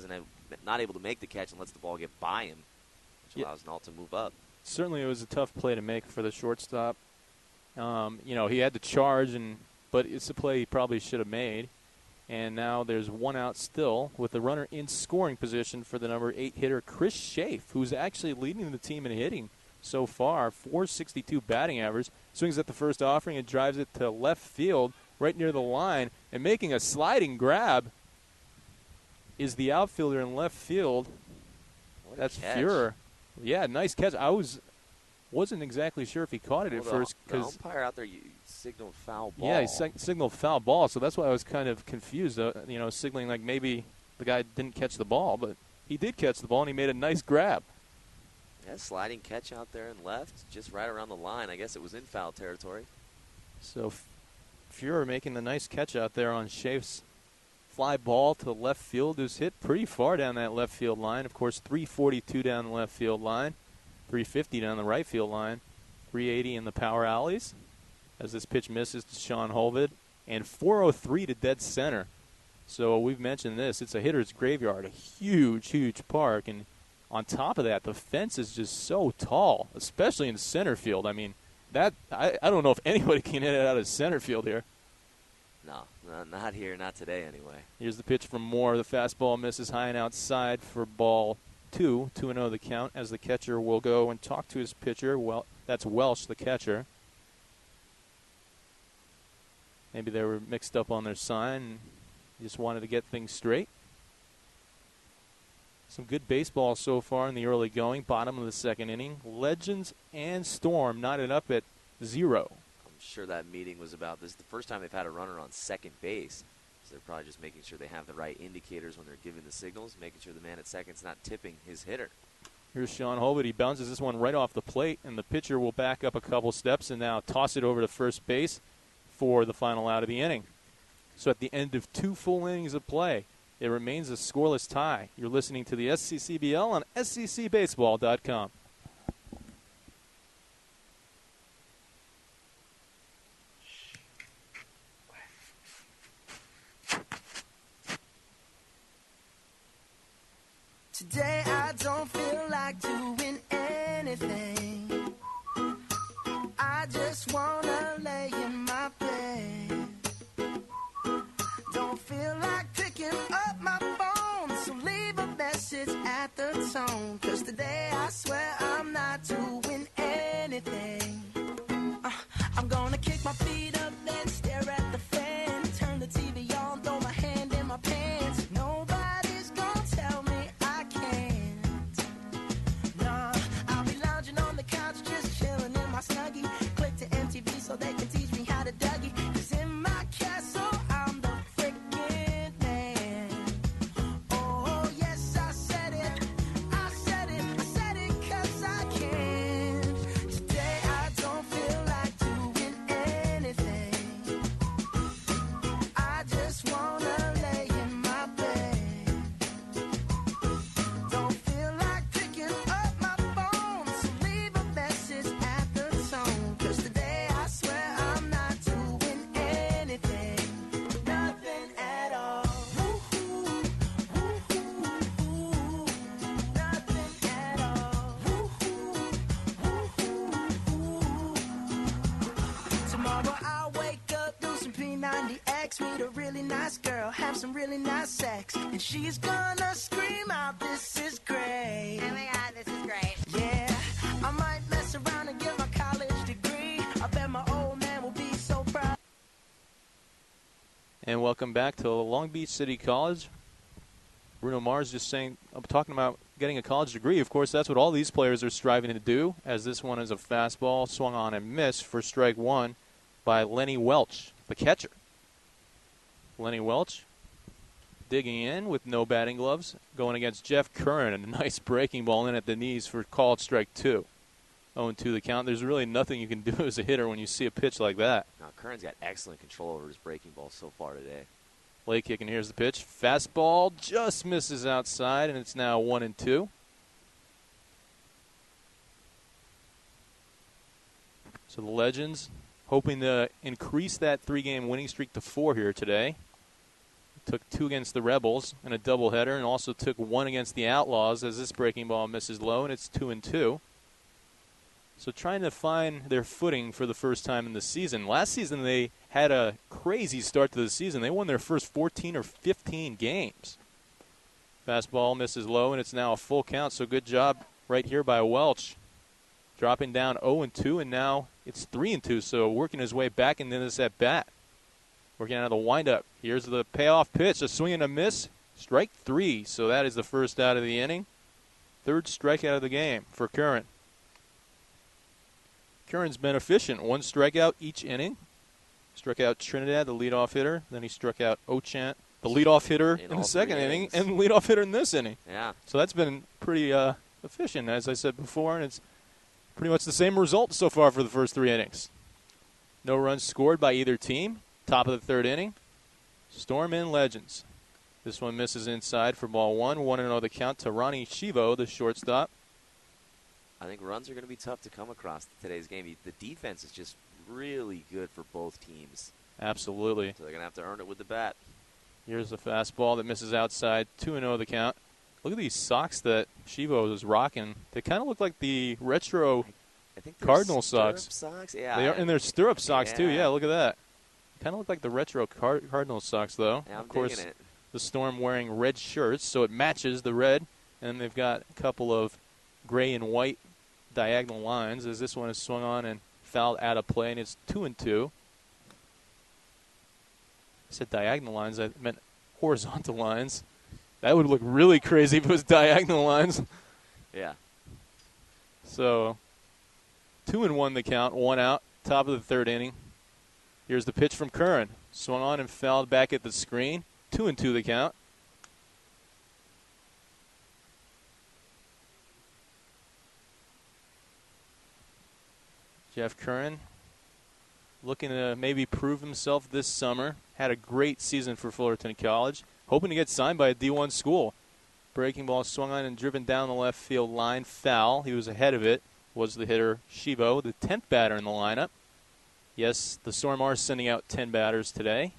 [SPEAKER 2] not able to make the catch and lets the ball get by him, which allows Nault to move up.
[SPEAKER 1] Certainly it was a tough play to make for the shortstop. He had to charge, but it's a play he probably should have made. And now there's 1 out still with the runner in scoring position for the number 8 hitter, Chris Schaaf, who's actually leading the team in hitting so far, 462 batting average. Swings at the first offering and drives it to left field right near the line. And making a sliding grab is the outfielder in left field. That's Fuhrer. Yeah, nice catch. I wasn't exactly sure if he caught it at first.
[SPEAKER 2] The umpire out there signaled foul ball.
[SPEAKER 1] Yeah, he signaled foul ball, so that's why I was kind of confused, signaling like maybe the guy didn't catch the ball, but he did catch the ball, and he made a nice grab.
[SPEAKER 2] Yeah, sliding catch out there and left, just right around the line. I guess it was in foul territory.
[SPEAKER 1] So Fuhrer making the nice catch out there on Schaaf's fly ball to left field. It was hit pretty far down that left field line. Of course, 342 down the left field line, 350 down the right field line, 380 in the power alleys as this pitch misses to Sean Holvid, and 403 to dead center. So we've mentioned this. It's a hitter's graveyard, a huge, huge park. And on top of that, the fence is just so tall, especially in center field. I mean, I don't know if anybody can hit it out of center field here.
[SPEAKER 2] No, not here, not today anyway.
[SPEAKER 1] Here's the pitch from Moore. The fastball misses high and outside for ball 2. 2-0 the count as the catcher will go and talk to his pitcher. Well, that's Welsh, the catcher. Maybe they were mixed up on their sign and just wanted to get things straight. Some good baseball so far in the early going. Bottom of the second inning. Legends and Storm knotted up at 0.
[SPEAKER 2] I'm sure that meeting was about this. The first time they've had a runner on second base. So they're probably just making sure they have the right indicators when they're giving the signals, making sure the man at second's not tipping his hitter.
[SPEAKER 1] Here's Sean Holvid. He bounces this one right off the plate, and the pitcher will back up a couple steps and now toss it over to first base for the final out of the inning. So at the end of 2 full innings of play, it remains a scoreless tie. You're listening to the SCCBL on SCCBaseball.com.
[SPEAKER 4] Today I don't feel like doing anything. I just wanna lay in my bed. Don't feel like picking up my phone, so leave a message at the tone. 'Cause today I swear I'm not doing anything. I'm gonna kick my feet up, then stare at the fan. Turn the TV on, throw my hand in my pants. Nobody's gonna tell me I can't. Nah, I'll be lounging on the couch, just chilling in my Snuggie. Click to MTV so they can teach me how to Dougie. 'Cause in my castle, I'm the freaking man. Oh, yes, I said it. I said it. I said it 'cause I can. Today I don't feel like doing anything. I just wanna lay in my bed. Don't feel like picking up my phone, so leave a message at the tone. 'Cause today I swear I'm not doing anything. Nothing at all. Woo-hoo, woo-hoo, woo. Nothing at all. Woo-hoo, woo-hoo, woo. Tomorrow I'll wake up, do some P90X, meet a really nice girl, have some really nice sex, and she's gonna scream out, "This is great."
[SPEAKER 5] Oh my God, this is great.
[SPEAKER 1] And welcome back to Long Beach City College. Bruno Mars just saying, I'm talking about getting a college degree. Of course, that's what all these players are striving to do, as this one is a fastball swung on and missed for strike one by Lenny Welch, the catcher. Lenny Welch digging in with no batting gloves, going against Jeff Curran, and a nice breaking ball in at the knees for called strike two. 0-2 the count. There's really nothing you can do as a hitter when you see a pitch like that.
[SPEAKER 2] Now, Curran's got excellent control over his breaking ball so far today.
[SPEAKER 1] Late kick, and here's the pitch. Fastball just misses outside, and it's now 1-2. So the Legends hoping to increase that 3-game winning streak to 4 here today. Took 2 against the Rebels in a doubleheader, and also took 1 against the Outlaws as this breaking ball misses low, and it's 2-2. So trying to find their footing for the first time in the season. Last season they had a crazy start to the season. They won their first 14 or 15 games. Fastball misses low, and it's now a full count, so good job right here by Welch. Dropping down 0-2, and now it's 3-2, so working his way back into this at-bat. Working out of the windup. Here's the payoff pitch, a swing and a miss. Strike 3, so that is the first out of the inning. Third strikeout of the game for Curran. Curran's been efficient. 1 strikeout each inning. Struck out Trinidad, the leadoff hitter. Then he struck out Ochant, the leadoff hitter in the second inning, and the leadoff hitter in this inning.
[SPEAKER 2] Yeah.
[SPEAKER 1] So that's been pretty efficient, as I said before, and it's pretty much the same result so far for the first 3 innings. No runs scored by either team. Top of the third inning. Storm in Legends. This one misses inside for ball 1. 1-0 the count to Ronnie Shivo, the shortstop.
[SPEAKER 2] I think runs are going to be tough to come across today's game. The defense is just really good for both teams.
[SPEAKER 1] Absolutely.
[SPEAKER 2] So they're going to have to earn it with the bat.
[SPEAKER 1] Here's the fastball that misses outside. 2-0 the count. Look at these socks that Shivo is rocking. They kind of look like the retro
[SPEAKER 2] I think
[SPEAKER 1] Cardinal socks.
[SPEAKER 2] Socks. Yeah.
[SPEAKER 1] They are, and they're stirrup socks, too.
[SPEAKER 2] Yeah.
[SPEAKER 1] Yeah, look at that. Kind of look like the retro Cardinal socks, though.
[SPEAKER 2] Yeah, I'm
[SPEAKER 1] of course,
[SPEAKER 2] digging it.
[SPEAKER 1] the Storm wearing red shirts, so it matches the red. And they've got a couple of gray and white diagonal lines as this one is swung on and fouled out of play, and it's 2-2. I said diagonal lines. I meant horizontal lines. That would look really crazy if it was diagonal lines.
[SPEAKER 2] Yeah.
[SPEAKER 1] So 2-1 the count, 1 out, top of the third inning. Here's the pitch from Curran. Swung on and fouled back at the screen. 2-2 the count. Jeff Curran looking to maybe prove himself this summer. Had a great season for Fullerton College. Hoping to get signed by a D1 school. Breaking ball swung on and driven down the left field line. Foul. He was ahead of it. Was the hitter Shivo, the 10th batter in the lineup. Yes, the Storm are sending out 10 batters today.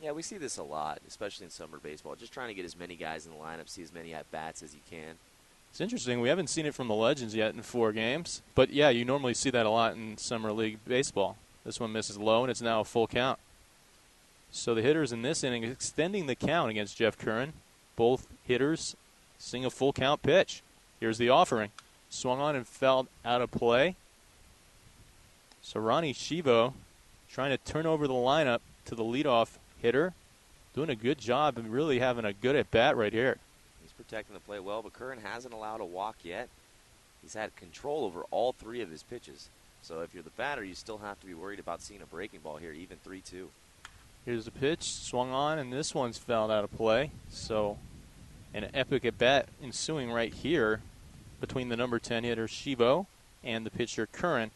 [SPEAKER 2] Yeah, we see this a lot, especially in summer baseball. Just trying to get as many guys in the lineup, see as many at-bats as you can.
[SPEAKER 1] It's interesting. We haven't seen it from the Legends yet in 4 games. But, yeah, you normally see that a lot in summer league baseball. This one misses low, and it's now a full count. So the hitters in this inning extending the count against Jeff Curran. Both hitters seeing a full count pitch. Here's the offering. Swung on and fouled out of play. So Ronnie Shivo trying to turn over the lineup to the leadoff hitter. Doing a good job and really having a good at-bat right here.
[SPEAKER 2] He's protecting the plate well, but Curran hasn't allowed a walk yet. He's had control over all 3 of his pitches. So if you're the batter, you still have to be worried about seeing a breaking ball here, even 3-2.
[SPEAKER 1] Here's the pitch, swung on, and this one's fouled out of play. So an epic at-bat ensuing right here between the number 10 hitter Shivo and the pitcher Curran.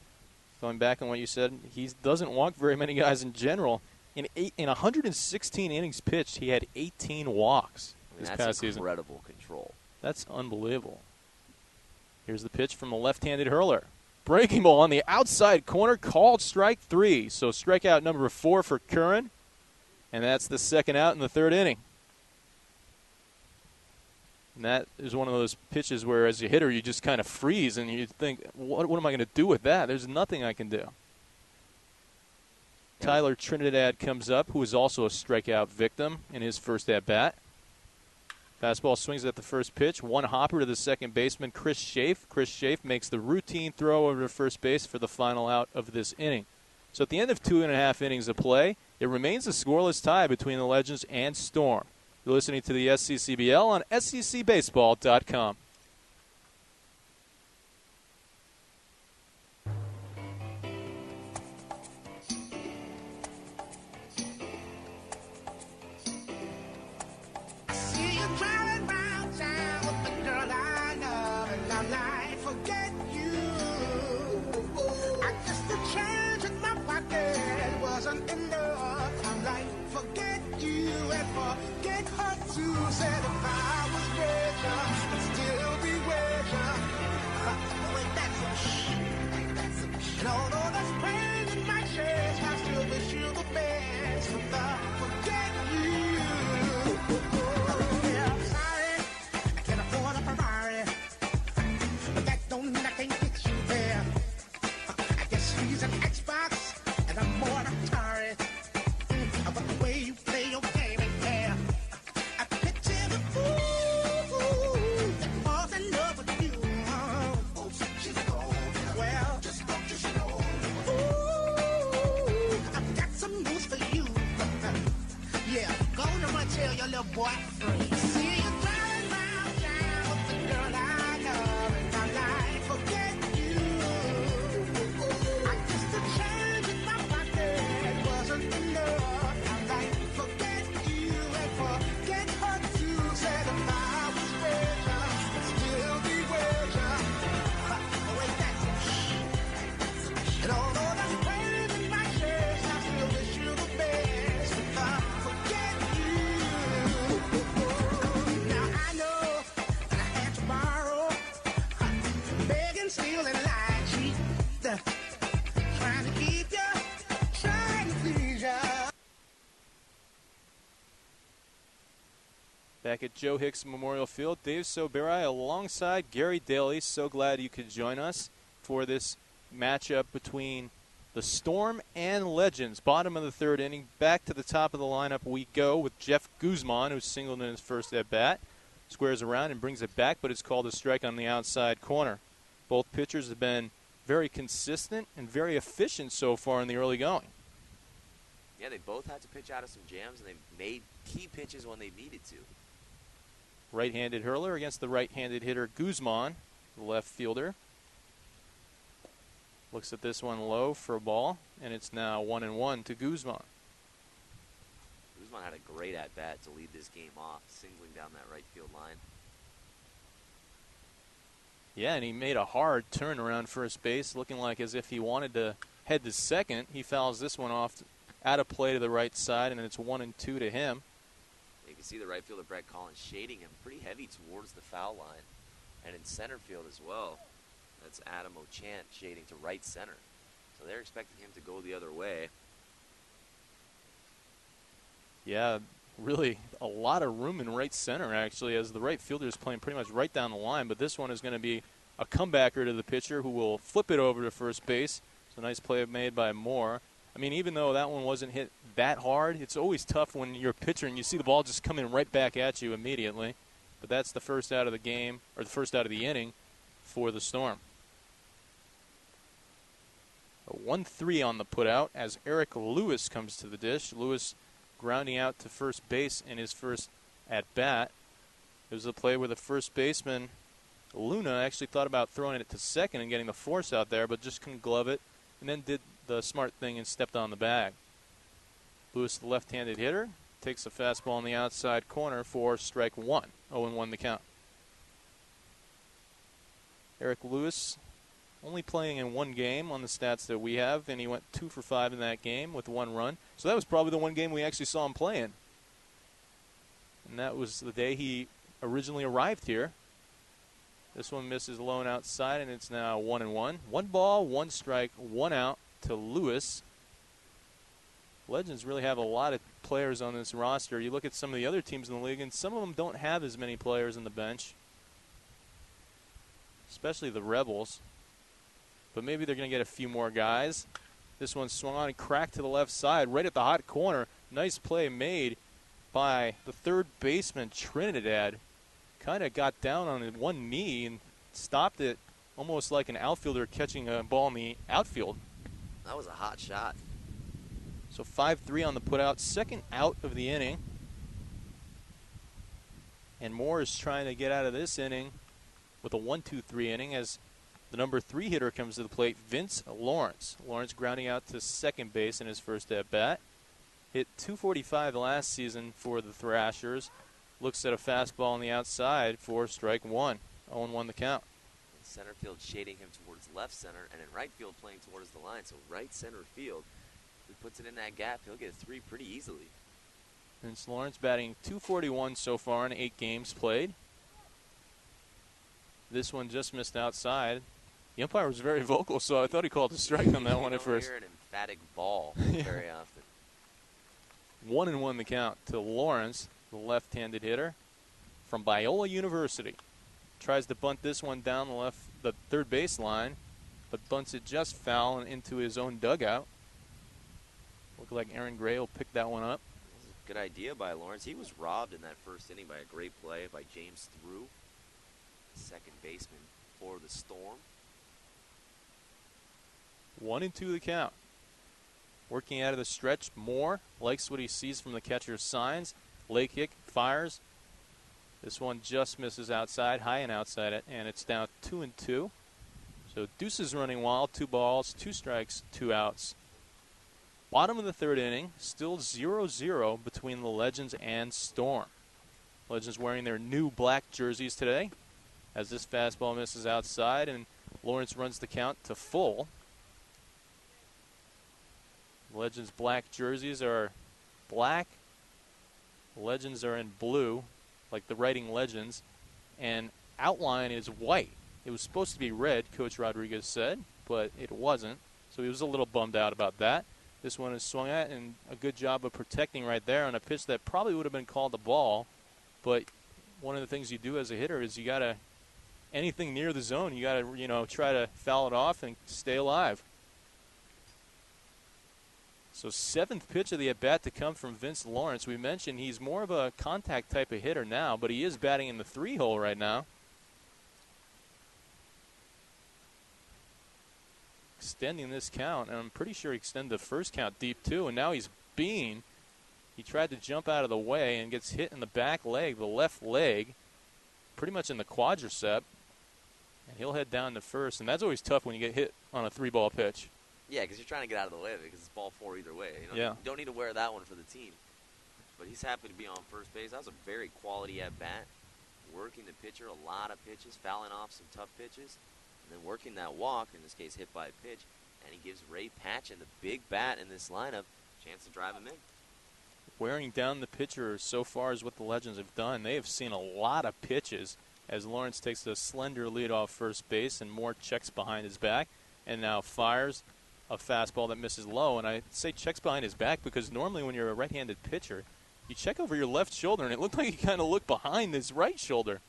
[SPEAKER 1] Going back on what you said, he doesn't walk very many guys in general. In 116 innings pitched, he had 18 walks this past season.
[SPEAKER 2] That's incredible control.
[SPEAKER 1] That's unbelievable. Here's the pitch from a left-handed hurler. Breaking ball on the outside corner, called strike 3. So strikeout number 4 for Curran, and that's the second out in the third inning. And that is one of those pitches where, as a hitter, you just kind of freeze and you think, what am I going to do with that? There's nothing I can do. Tyler Trinidad comes up, who is also a strikeout victim in his first at-bat. Fastball swings at the first pitch. One hopper to the second baseman, Chris Schaaf. Chris Schaaf makes the routine throw over to first base for the final out of this inning. So at the end of 2.5 innings of play, It remains a scoreless tie between the Legends and Storm. You're listening to the SCCBL on SCCBaseball.com.
[SPEAKER 5] See you driving round town with the girl I love, and I'm like, forget you. I guess the change in my pocket wasn't enough. I'm like, forget you and forget her too. Said if I was richer, I'd still be richer. Wait, that's some shit. And although there's pain in my chest, I still wish you the best. From the forget you. Yeah, I'm sorry, I can't afford a Ferrari, but that don't mean I can't get you there. I guess she's an Xbox, and I'm more an Atari. But the way you play your game ain't fair. I picture the fool that falls in love with you. Oh, she's gold. Well, just don't you know. Ooh, I've got some news for you. Yeah, go on and tell your little boy free. See you driving round town with the girl I love, and I'm like, forget you. I guess the change in my pocket wasn't enough. I'm like, forget you and forget her too. Said if I was richer, I'd still be richer. Wait, that's some shit. And although there's pain in my chest, I still wish you the best. Forget you. Now I know that I had to borrow, begging, stealing, lying, cheating, trying to keep you, trying to please you.
[SPEAKER 1] Back at Joe Hicks Memorial Field, Dave Soberi alongside Gary Daly. So glad you could join us for this matchup between the Storm and Legends. Bottom of the third inning, back to the top of the lineup we go with Jeff Guzman, who singled in his first at-bat. Squares around and brings it back, but it's called a strike on the outside corner. Both pitchers have been very consistent and very efficient so far in the early going.
[SPEAKER 2] Yeah, they both had to pitch out of some jams, and they made key pitches when they needed to.
[SPEAKER 1] Right-handed hurler against the right-handed hitter Guzman, the left fielder. Looks at this one low for a ball, and it's now 1-1 to Guzman.
[SPEAKER 2] Guzman had a great at-bat to lead this game off, singling down that right field line.
[SPEAKER 1] Yeah, and he made a hard turn around first base, looking like as if he wanted to head to second. He fouls this one off out of play to the right side, and it's 1-2 to him.
[SPEAKER 2] You can see the right fielder, Brett Collins, shading him pretty heavy towards the foul line. And in center field as well, that's Adam Ochant shading to right center. So they're expecting him to go the other way.
[SPEAKER 1] Yeah, really a lot of room in right center, actually, as the right fielder is playing pretty much right down the line. But this one is going to be a comebacker to the pitcher who will flip it over to first base. It's a nice play made by Moore. I mean, even though that one wasn't hit that hard, it's always tough when you're a pitcher and you see the ball just coming right back at you immediately. But that's the first out of the game, or the first out of the inning for the Storm. A 1-3 on the putout as Eric Lewis comes to the dish. Lewis grounding out to first base in his first at-bat. It was a play where the first baseman, Luna, actually thought about throwing it to second and getting the force out there, but just couldn't glove it, and then did the smart thing and stepped on the bag. Lewis, the left-handed hitter, takes a fastball in the outside corner for strike one. 0-1 the count. Eric Lewis only playing in one game on the stats that we have, and he went 2 for 5 in that game with 1 run. So that was probably the one game we actually saw him playing. And that was the day he originally arrived here. This one misses low and outside, and it's now 1-1. 1 ball, 1 strike, 1 out to Lewis. Legends really have a lot of players on this roster. You look at some of the other teams in the league, and some of them don't have as many players on the bench, especially the Rebels. But maybe they're going to get a few more guys. This one swung on and cracked to the left side, right at the hot corner. Nice play made by the third baseman, Trinidad. Kind of got down on one knee and stopped it almost like an outfielder catching a ball in the outfield.
[SPEAKER 2] That was a hot shot.
[SPEAKER 1] So 5-3 on the putout. Second out of the inning. And Moore is trying to get out of this inning with a 1-2-3 inning as the number 3 hitter comes to the plate, Vince Lawrence. Lawrence grounding out to second base in his first at-bat. Hit .245 last season for the Thrashers. Looks at a fastball on the outside for strike one. 0-1 the count.
[SPEAKER 2] In center field shading him towards left center, and in right field playing towards the line. So right center field, if he puts it in that gap, he'll get 3 pretty easily.
[SPEAKER 1] Vince Lawrence batting .241 so far in 8 games played. This one just missed outside. The umpire was very vocal, so I thought he called a strike on that one at first.
[SPEAKER 2] You don't hear an emphatic ball very often.
[SPEAKER 1] 1-1 the count to Lawrence, the left-handed hitter from Biola University. Tries to bunt this one down the third base line, but bunts it just foul and into his own dugout. Looked like Aaron Gray will pick that one up.
[SPEAKER 2] Good idea by Lawrence. He was robbed in that first inning by a great play by James Threw, second baseman for the Storm.
[SPEAKER 1] 1-2 the count. Working out of the stretch, Moore likes what he sees from the catcher's signs. Lay kick, fires. This one just misses outside, high and outside it, and it's down 2-2. So Deuce is running wild, 2 balls, 2 strikes, 2 outs. Bottom of the third inning, still 0-0 between the Legends and Storm. Legends wearing their new black jerseys today as this fastball misses outside, and Lawrence runs the count to full. Legends' black jerseys are black. Legends are in blue, like the writing Legends, and outline is white. It was supposed to be red, Coach Rodriguez said, but it wasn't, so he was a little bummed out about that. This one is swung at, and a good job of protecting right there on a pitch that probably would have been called a ball, but one of the things you do as a hitter is you got to, anything near the zone, you got to, try to foul it off and stay alive. So 7th pitch of the at-bat to come from Vince Lawrence. We mentioned he's more of a contact type of hitter now, but he is batting in the 3-hole right now. Extending this count, and I'm pretty sure he extended the first count deep too, and now he's being. He tried to jump out of the way and gets hit in the back leg, the left leg, pretty much in the quadricep, and he'll head down to first, and that's always tough when you get hit on a 3-ball pitch.
[SPEAKER 2] Yeah, because you're trying to get out of the way of it because it's ball 4 either way.
[SPEAKER 1] Yeah.
[SPEAKER 2] You don't need to wear that one for the team. But he's happy to be on first base. That was a very quality at-bat. Working the pitcher, a lot of pitches, fouling off some tough pitches, and then working that walk, in this case hit by a pitch, and he gives Ray Patchen, the big bat in this lineup, a chance to drive him in.
[SPEAKER 1] Wearing down the pitcher so far is what the Legends have done. They have seen a lot of pitches as Lawrence takes a slender lead off first base and Moore checks behind his back and now fires a fastball that misses low. And I say checks behind his back because normally when you're a right-handed pitcher, you check over your left shoulder, and it looked like he kind of looked behind his right shoulder.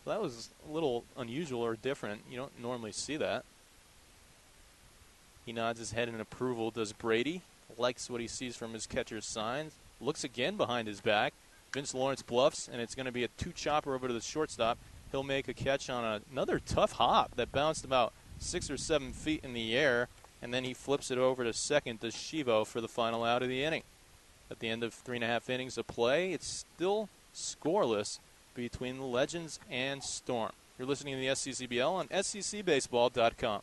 [SPEAKER 1] So that was a little unusual or different. You don't normally see that. He nods his head in approval, does Brady. Likes what he sees from his catcher's signs. Looks again behind his back. Vince Lawrence bluffs, and it's going to be a 2-chopper over to the shortstop. He'll make a catch on another tough hop that bounced about 6 or 7 feet in the air, and then he flips it over to second to Shivo for the final out of the inning. At the end of 3.5 innings of play, it's still scoreless between the Legends and Storm. You're listening to the SCCBL on SCCBaseball.com.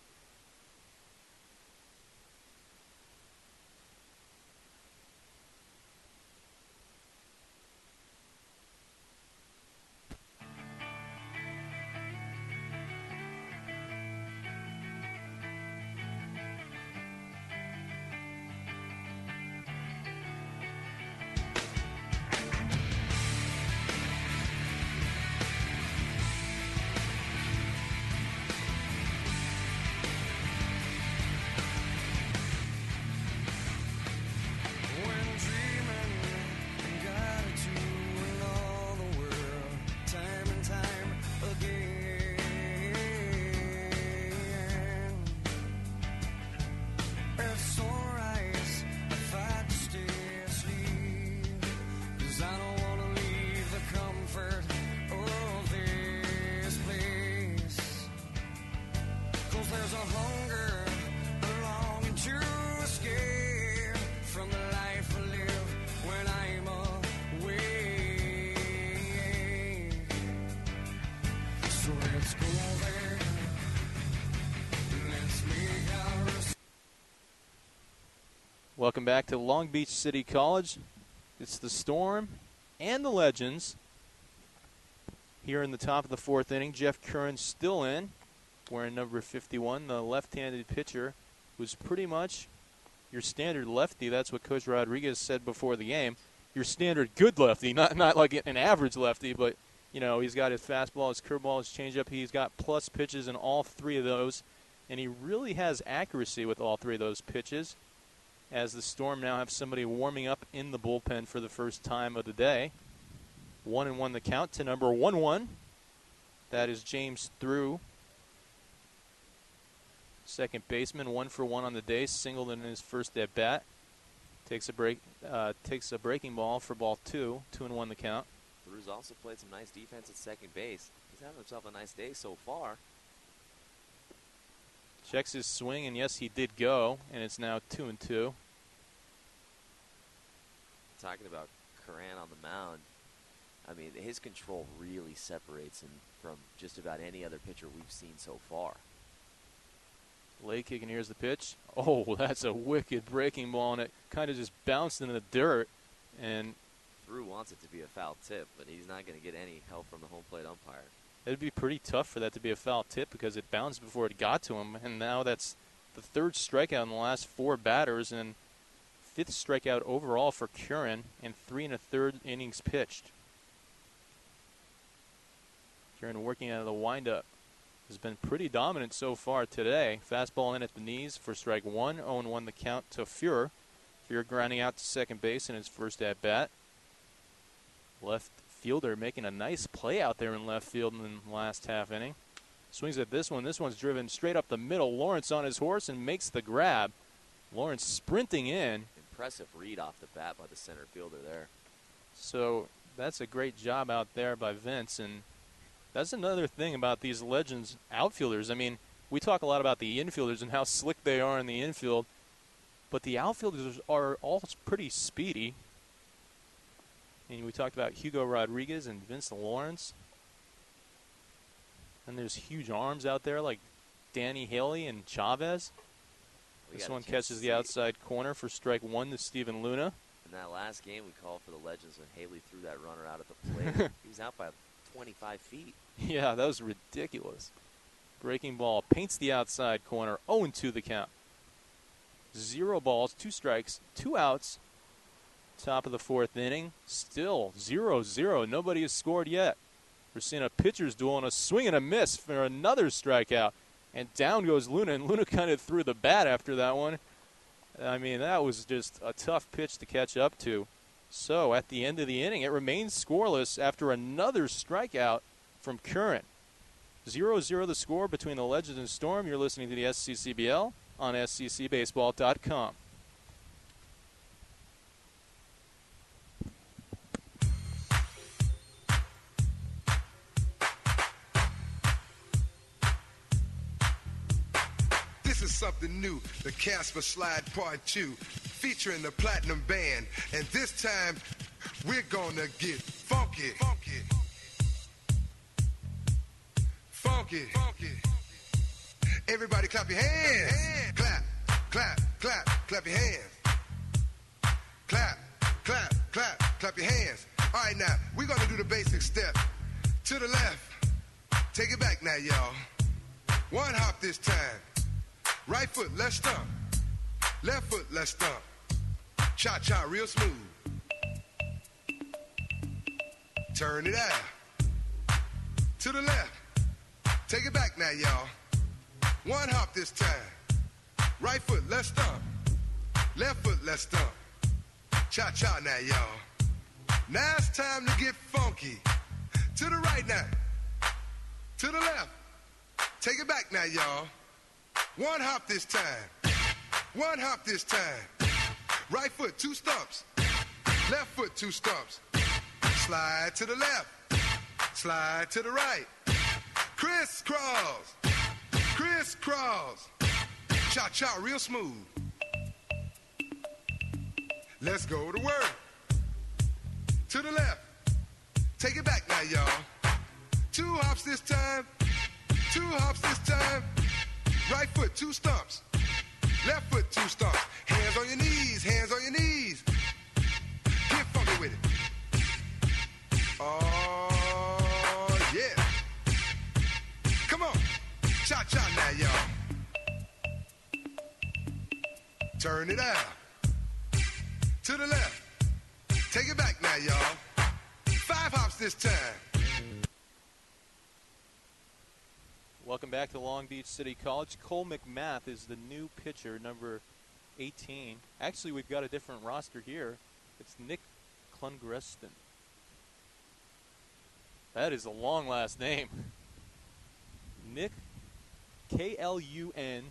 [SPEAKER 6] There's a hunger, a longing to escape from the
[SPEAKER 1] Welcome back to Long Beach City College. It's the Storm and the Legends. Here in the top of the fourth inning, Jeff Curran still in, wearing number 51, the left-handed pitcher, who's pretty much your standard lefty. That's what Coach Rodriguez said before the game. Your standard good lefty, not like an average lefty, but, you know, he's got his fastball, his curveball, his changeup. He's got plus pitches in all three of those, and he really has accuracy with all three of those pitches, as the Storm now have somebody warming up in the bullpen for the first time of the day. 1-1 the count to number 1-1. That is James Threw. Second baseman, 1 for 1 on the day, singled in his first at bat. Takes a breaking ball for ball 2. 2-1 the count.
[SPEAKER 2] Threw's also played some nice defense at second base. He's having himself a nice day so far.
[SPEAKER 1] Checks his swing, and yes, he did go, and it's now 2-2.
[SPEAKER 2] Talking about Curran on the mound, I mean, his control really separates him from just about any other pitcher we've seen so far.
[SPEAKER 1] Late kick, and here's the pitch. Oh, that's a wicked breaking ball, and it kind of just bounced in the dirt. And
[SPEAKER 2] Threw wants it to be a foul tip, but he's not going to get any help from the home plate umpire.
[SPEAKER 1] It'd be pretty tough for that to be a foul tip because it bounced before it got to him, and now that's the third strikeout in the last 4 batters and 5th strikeout overall for Curran in 3 1/3 innings pitched. Curran working out of the windup has been pretty dominant so far today. Fastball in at the knees for strike 1. 0-1 the count to Fuhr. Fuhr grinding out to second base in his first at bat. Left fielder making a nice play out there in left field in the last half inning. Swings at this one. This one's driven straight up the middle. Lawrence on his horse and makes the grab. Lawrence sprinting in.
[SPEAKER 2] Impressive read off the bat by the center fielder there.
[SPEAKER 1] So that's a great job out there by Vince. And that's another thing about these Legends outfielders. I mean, we talk a lot about the infielders and how slick they are in the infield, but the outfielders are all pretty speedy. And we talked about Hugo Rodriguez and Vince Lawrence. And there's huge arms out there like Danny Haley and Chavez. This one catches the outside corner for strike 1 to Steven Luna.
[SPEAKER 2] In that last game we called for the Legends when Haley threw that runner out at the plate. He was out by 25 feet.
[SPEAKER 1] Yeah, that was ridiculous. Breaking ball paints the outside corner. 0-2 the count. 0 balls, 2 strikes, 2 outs. Top of the fourth inning. Still 0-0. Nobody has scored yet. We're seeing a pitcher's duel and a swing and a miss for another strikeout. And down goes Luna, and Luna kind of threw the bat after that one. I mean, that was just a tough pitch to catch up to. So at the end of the inning, it remains scoreless after another strikeout from Curran. 0-0 the score between the Legends and Storm. You're listening to the SCCBL on sccbaseball.com.
[SPEAKER 6] This is something new, the Casper Slide Part 2, featuring the Platinum Band. And this time, we're gonna get funky. Funky. Funky. Funky. Everybody clap your hands. Clap, clap, clap, clap your hands. Clap, clap, clap, clap your hands. All right, now, we're gonna do the basic step. To the left. Take it back now, y'all. One hop this time. Right foot, let's stomp. Left foot, let's stomp. Cha-cha, real smooth. Turn it out. To the left. Take it back now, y'all. One hop this time. Right foot, let's stomp. Left foot, let's stomp. Cha-cha now, y'all. Now it's time to get funky. To the right now. To the left. Take it back now, y'all. One hop this time. One hop this time. Right foot, 2 stumps. Left foot, 2 stumps. Slide to the left. Slide to the right. Crisscross. Crisscross. Cha-cha, real smooth. Let's go to work. To the left. Take it back now, y'all. 2 hops this time. 2 hops this time. Right foot, 2 stumps. Left foot, 2 stomps. Hands on your knees, hands on your knees. Get funky with it. Oh, yeah. Come on. Cha-cha now, y'all. Turn it out. To the left. Take it back now, y'all. 5 hops this time.
[SPEAKER 1] Welcome back to Long Beach City College. Cole McMath is the new pitcher, number 18. Actually, we've got a different roster here. It's Nick Klungreston. That is a long last name. Nick, Klungreseter.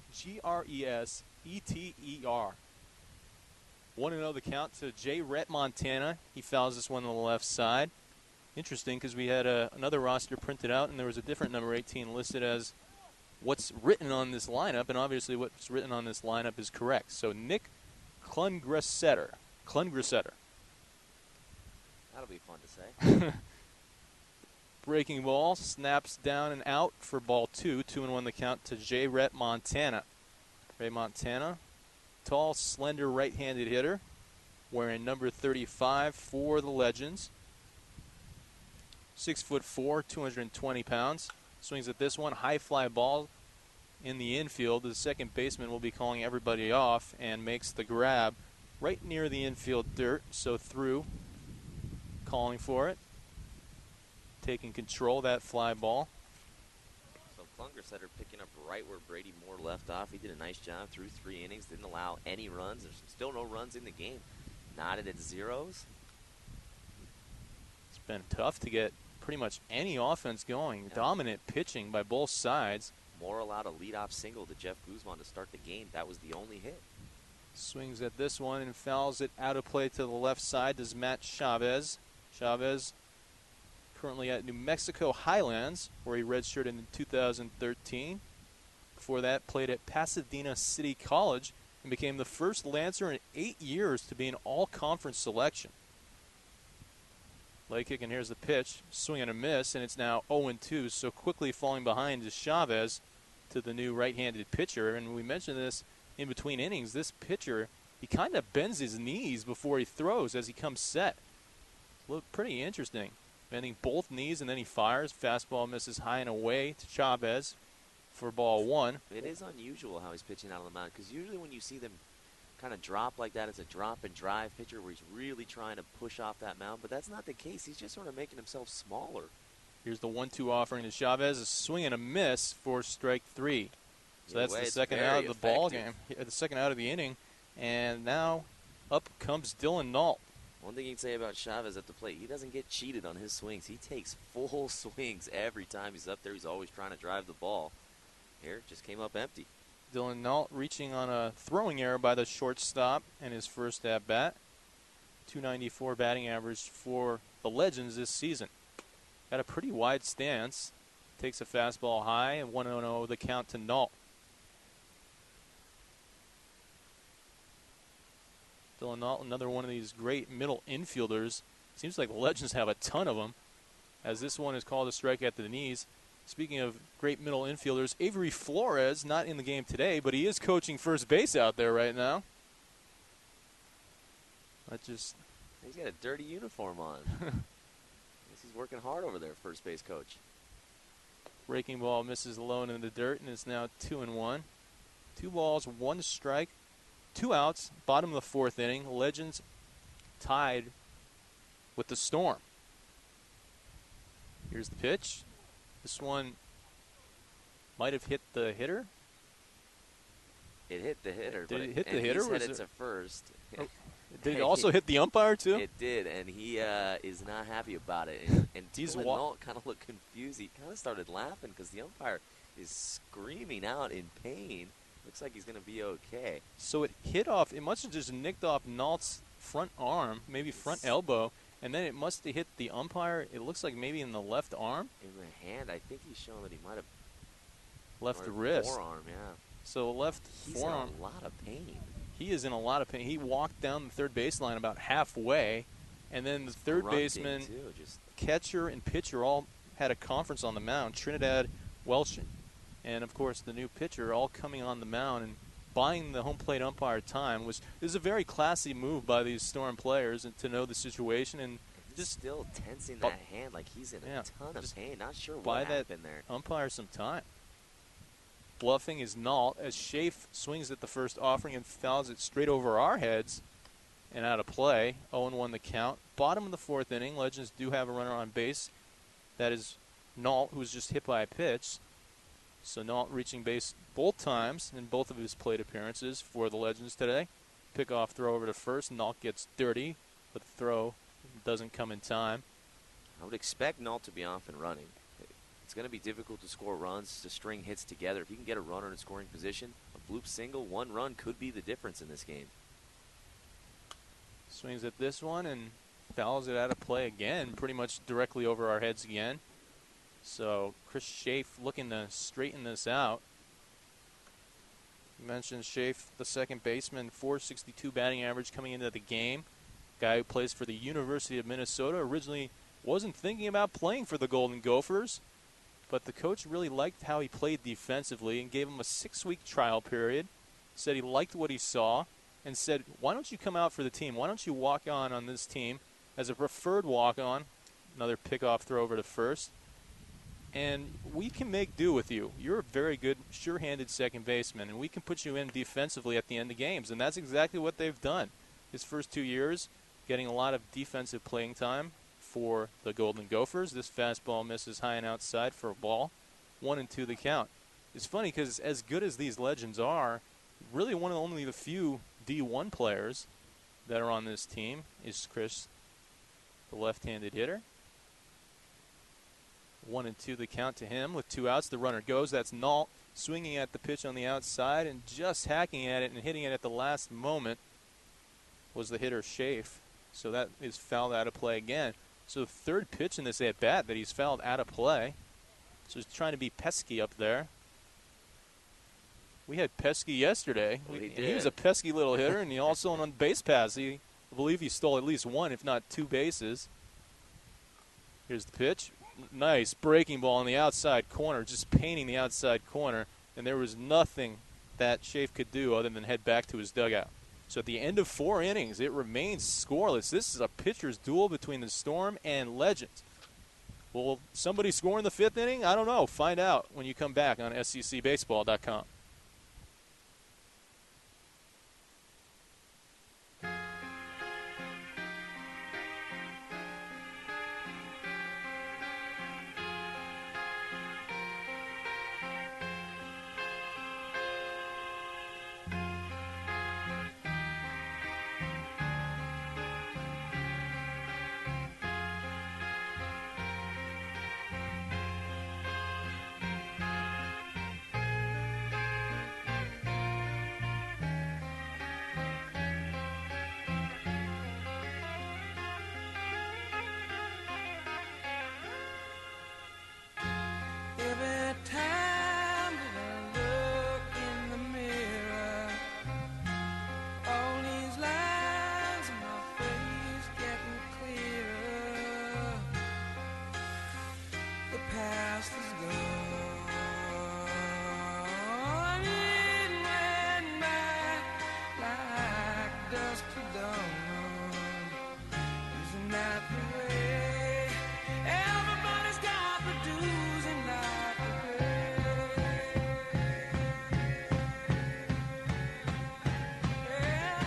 [SPEAKER 1] 1-0 the count to J. Rhett Montana. He fouls this one on the left side. Interesting because we had another roster printed out and there was a different number 18 listed as what's written on this lineup, and obviously what's written on this lineup is correct. So Nick Klungreseter.
[SPEAKER 2] That'll be fun to say.
[SPEAKER 1] Breaking ball, snaps down and out for ball 2. 2-1 the count to J. Rhett Montana. Ray Montana, tall, slender right-handed hitter, wearing number 35 for the Legends. 6'4", 220 pounds. Swings at this one, high fly ball in the infield. The second baseman will be calling everybody off and makes the grab right near the infield dirt. So through, calling for it, taking control of that fly ball.
[SPEAKER 2] So Klungreseter picking up right where Brady Moore left off. He did a nice job through 3 innings. Didn't allow any runs. There's still no runs in the game. Knotted at zeros.
[SPEAKER 1] It's been tough to get pretty much any offense going.
[SPEAKER 2] Yeah.
[SPEAKER 1] Dominant pitching by both sides.
[SPEAKER 2] Moore allowed a leadoff single to Jeff Guzman to start the game. That was the only hit.
[SPEAKER 1] Swings at this one and fouls it out of play to the left side. Does Matt Chavez. Chavez currently at New Mexico Highlands, where he redshirted in 2013. Before that, played at Pasadena City College and became the first Lancer in 8 years to be an all-conference selection. Leg kick, and here's the pitch. Swing and a miss, and it's now 0-2, so quickly falling behind is Chavez to the new right-handed pitcher. And we mentioned this in between innings. This pitcher, he kind of bends his knees before he throws as he comes set. Look pretty interesting. Bending both knees, and then he fires. Fastball misses high and away to Chavez for ball 1.
[SPEAKER 2] It is unusual how he's pitching out on the mound, because usually when you see them kind of drop like that, it's a drop and drive pitcher where he's really trying to push off that mound, but that's not the case. He's just sort of making himself smaller.
[SPEAKER 1] Here's the 1-2 offering to Chavez. A swing and a miss for strike 3. So that's the second out of the ball game, the second out of the inning. And now up comes Dylan Nault.
[SPEAKER 2] One thing you can say about Chavez at the plate, he doesn't get cheated on his swings. He takes full swings every time he's up there. He's always trying to drive the ball. Here, it just came up empty.
[SPEAKER 1] Dylan Nault reaching on a throwing error by the shortstop in his first at-bat. .294 batting average for the Legends this season. Got a pretty wide stance. Takes a fastball high, and 1-0 the count to Nault. Dylan Nault, another one of these great middle infielders. Seems like the Legends have a ton of them, as this one is called a strike at the knees. Speaking of great middle infielders, Avery Flores, not in the game today, but he is coaching first base out there right now.
[SPEAKER 2] He's got a dirty uniform on. Guess he's working hard over there, first base coach.
[SPEAKER 1] Breaking ball misses alone in the dirt, and it's now 2-1. 2 balls, 1 strike, 2 outs, bottom of the 4th inning. Legends tied with the Storm. Here's the pitch. This one might have hit the hitter.
[SPEAKER 2] It hit the hitter.
[SPEAKER 1] Did it hit the hitter?
[SPEAKER 2] He's headed to first.
[SPEAKER 1] Oh, did it also hit the umpire, too?
[SPEAKER 2] It did, and he is not happy about it. And
[SPEAKER 1] He's
[SPEAKER 2] Dylan Nault kind of looked confused. He kind of started laughing because the umpire is screaming out in pain. Looks like he's going to be okay.
[SPEAKER 1] So it hit off. It must have just nicked off Nault's front arm, maybe front elbow, and then it must have hit the umpire. It looks like maybe in the left arm.
[SPEAKER 2] In the hand, I think he's showing that he might have
[SPEAKER 1] left wrist.
[SPEAKER 2] Forearm, yeah.
[SPEAKER 1] So left
[SPEAKER 2] He's
[SPEAKER 1] forearm.
[SPEAKER 2] in a lot of pain.
[SPEAKER 1] He is in a lot of pain. He walked down the third baseline about halfway, and then the third
[SPEAKER 2] Grunting,
[SPEAKER 1] baseman,
[SPEAKER 2] too, just
[SPEAKER 1] catcher, and pitcher all had a conference on the mound. Trinidad Welch and, of course, the new pitcher all coming on the mound. And buying the home plate umpire time, which is a very classy move by these Storm players and to know the situation and
[SPEAKER 2] Just still tensing
[SPEAKER 1] Oh.
[SPEAKER 2] that hand like he's in a
[SPEAKER 1] Yeah,
[SPEAKER 2] ton of
[SPEAKER 1] just
[SPEAKER 2] pain. Not sure
[SPEAKER 1] buy
[SPEAKER 2] what
[SPEAKER 1] that
[SPEAKER 2] happened there.
[SPEAKER 1] umpire some time. Bluffing is Nault as Schaaf swings at the first offering and fouls it straight over our heads and out of play. 0-1 the count. Bottom of the fourth inning, Legends do have a runner on base. That is Nault, who was just hit by a pitch. So Nault reaching base both times in both of his plate appearances for the Legends today. Pickoff throw over to first. Nault gets dirty, but the throw doesn't come in time.
[SPEAKER 2] I would expect Nault to be off and running. It's going to be difficult to score runs, to string hits together. If you can get a runner in scoring position, a bloop single, one run could be the difference in this game.
[SPEAKER 1] Swings at this one and fouls it out of play again, pretty much directly over our heads again. So Chris Schaaf looking to straighten this out. You mentioned Schaaf, the second baseman, .462 batting average coming into the game. Guy who plays for the University of Minnesota. Originally wasn't thinking about playing for the Golden Gophers, but the coach really liked how he played defensively and gave him a 6-week trial period. Said he liked what he saw and said, why don't you come out for the team? Why don't you walk on this team as a preferred walk-on? Another pickoff throw over to first. And we can make do with you. You're a very good, sure-handed second baseman, and we can put you in defensively at the end of games. And that's exactly what they've done. His first 2 years, getting a lot of defensive playing time for the Golden Gophers. This fastball misses high and outside for a ball. 1-2 the count. It's funny because as good as these Legends are, really one of only the few D1 players that are on this team is Chris, the left-handed hitter. 1-2 the count to him with 2 outs. The runner goes. That's Nault swinging at the pitch on the outside and just hacking at it and hitting it at the last moment was the hitter Schaaf. So that is fouled out of play again. So the third pitch in this at-bat that he's fouled out of play. So he's trying to be pesky up there. We had Pesky yesterday.
[SPEAKER 2] Well,
[SPEAKER 1] He was a pesky little hitter, and he also on base pass. I believe he stole at least one, if not 2 bases. Here's the pitch. Nice breaking ball on the outside corner, just painting the outside corner, and there was nothing that Schaaf could do other than head back to his dugout. So at the end of 4 innings, it remains scoreless. This is a pitcher's duel between the Storm and Legends. Will somebody score in the 5th inning? I don't know. Find out when you come back on SECBaseball.com.
[SPEAKER 4] Every time that I look in the mirror, all these lines in my face getting clearer. The past is gone. It went by like dust to dawn. Isn't that the way? Everybody's got the do's and not the yeah,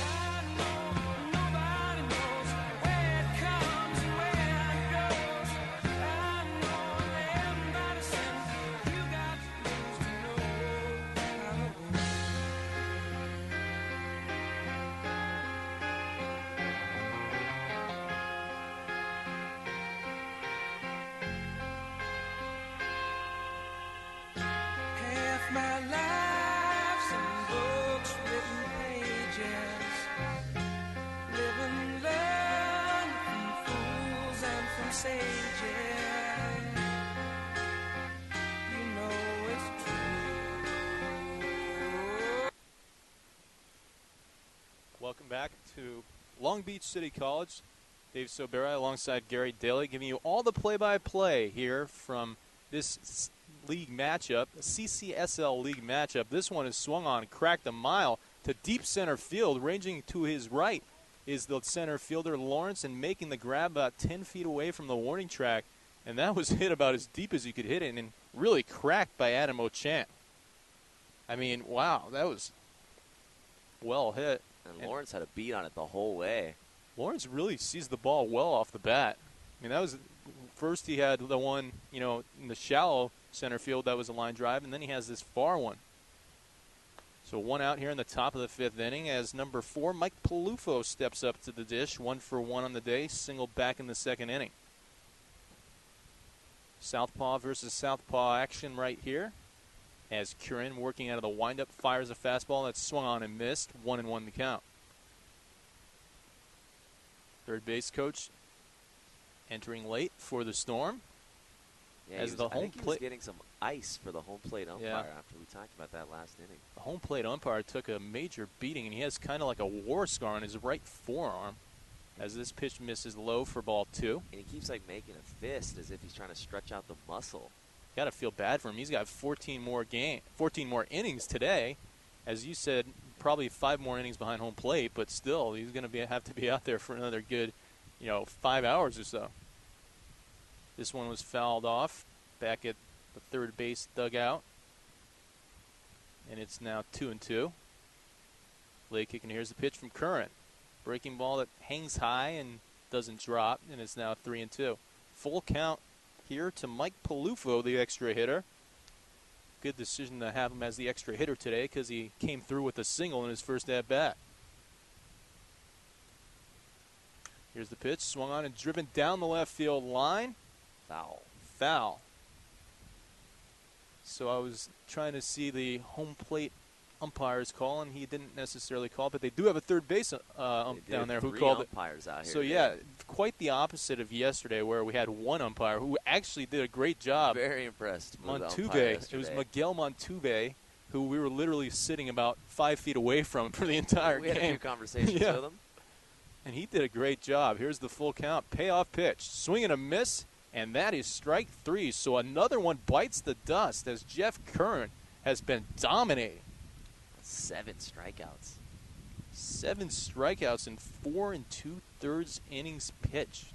[SPEAKER 4] I know nobody knows where it comes and where it goes. I know everybody says you got to lose to know how it goes. Half my life's in books, written pages. Live and learn from fools and from sages. You know it's true.
[SPEAKER 1] Welcome back to Long Beach City College. Dave Sobera alongside Gary Daly giving you all the play-by-play here from this league matchup, a CCSL league matchup. This one is swung on and cracked a mile to deep center field. Ranging to his right is the center fielder Lawrence, and making the grab about 10 feet away from the warning track. And that was hit about as deep as you could hit it, and really cracked by Adam Ochamp. I mean, wow, that was well hit.
[SPEAKER 2] And Lawrence had a beat on it the whole way.
[SPEAKER 1] Lawrence really sees the ball well off the bat. I mean, that was first he had the one, in the shallow center field that was a line drive, and then he has this far one. So one out here in the top of the fifth inning as number 4, Mike Palufo, steps up to the dish. 1 for 1 on the day, single back in the second inning. Southpaw versus southpaw action right here as Curran, working out of the windup, fires a fastball that's swung on and missed. 1-1 the count. Third base coach entering late for the Storm.
[SPEAKER 2] Yeah,
[SPEAKER 1] as the
[SPEAKER 2] I
[SPEAKER 1] home
[SPEAKER 2] think he was
[SPEAKER 1] plate
[SPEAKER 2] getting some ice for the home plate umpire
[SPEAKER 1] Yeah.
[SPEAKER 2] after we talked about that last inning.
[SPEAKER 1] The home plate umpire took a major beating, and he has kind of like a war scar on his right forearm as this pitch misses low for ball 2.
[SPEAKER 2] And he keeps like making a fist as if he's trying to stretch out the muscle.
[SPEAKER 1] Got to feel bad for him. He's got 14 more innings today. As you said, probably 5 more innings behind home plate, but still, he's going to have to be out there for another good, 5 hours or so. This one was fouled off back at the third base dugout. And it's now 2-2. Late kicking. Here's the pitch from Curran. Breaking ball that hangs high and doesn't drop, and it's now 3-2. Full count here to Mike Palufo, the extra hitter. Good decision to have him as the extra hitter today because he came through with a single in his first at-bat. Here's the pitch, swung on and driven down the left field line. Foul. So I was trying to see the home plate umpires call, and he didn't necessarily call, but they do have a third base down there who called it.
[SPEAKER 2] Umpires out here
[SPEAKER 1] so
[SPEAKER 2] today.
[SPEAKER 1] yeah, quite the opposite of yesterday, where we had one umpire who actually did a great job.
[SPEAKER 2] Very impressed with the umpire
[SPEAKER 1] Montube. It
[SPEAKER 2] yesterday.
[SPEAKER 1] was Miguel Montube, who we were literally sitting about 5 feet away from for the entire
[SPEAKER 2] We
[SPEAKER 1] game.
[SPEAKER 2] had a few conversations
[SPEAKER 1] Yeah.
[SPEAKER 2] with him.
[SPEAKER 1] And he did a great job. Here's the full count. Payoff pitch. Swing and a miss, and that is strike 3. So another one bites the dust as Jeff Curran has been dominating.
[SPEAKER 2] 7 strikeouts.
[SPEAKER 1] 7 strikeouts in 4 2/3 innings pitched.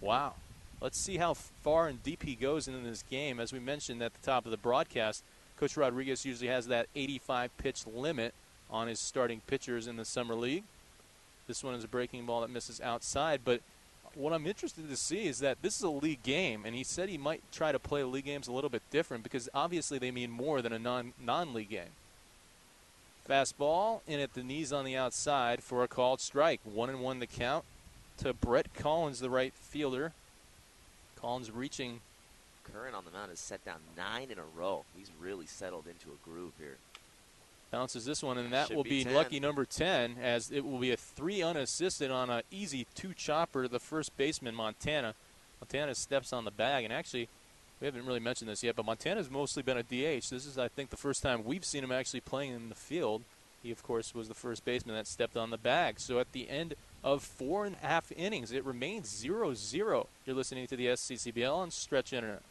[SPEAKER 1] Wow. Let's see how far and deep he goes into this game. As we mentioned at the top of the broadcast, Coach Rodriguez usually has that 85 pitch limit on his starting pitchers in the summer league. This one is a breaking ball that misses outside, but what I'm interested to see is that this is a league game, and he said he might try to play league games a little bit different because obviously they mean more than a non-league game. Fastball in at the knees on the outside for a called strike. 1-1 the count to Brett Collins, the right fielder. Collins reaching.
[SPEAKER 2] Curran on the mound has set down 9 in a row. He's really settled into a groove here.
[SPEAKER 1] Bounces this one, and that
[SPEAKER 2] Should
[SPEAKER 1] will
[SPEAKER 2] be
[SPEAKER 1] be
[SPEAKER 2] 10.
[SPEAKER 1] lucky number 10, as it will be a 3 unassisted on an easy 2 chopper to the first baseman, Montana. Montana steps on the bag, and actually, we haven't really mentioned this yet, but Montana's mostly been a DH. This is, I think, the first time we've seen him actually playing in the field. He, of course, was the first baseman that stepped on the bag. So at the end of 4.5 innings, it remains 0-0. You're listening to the SCCBL on Stretch Internet.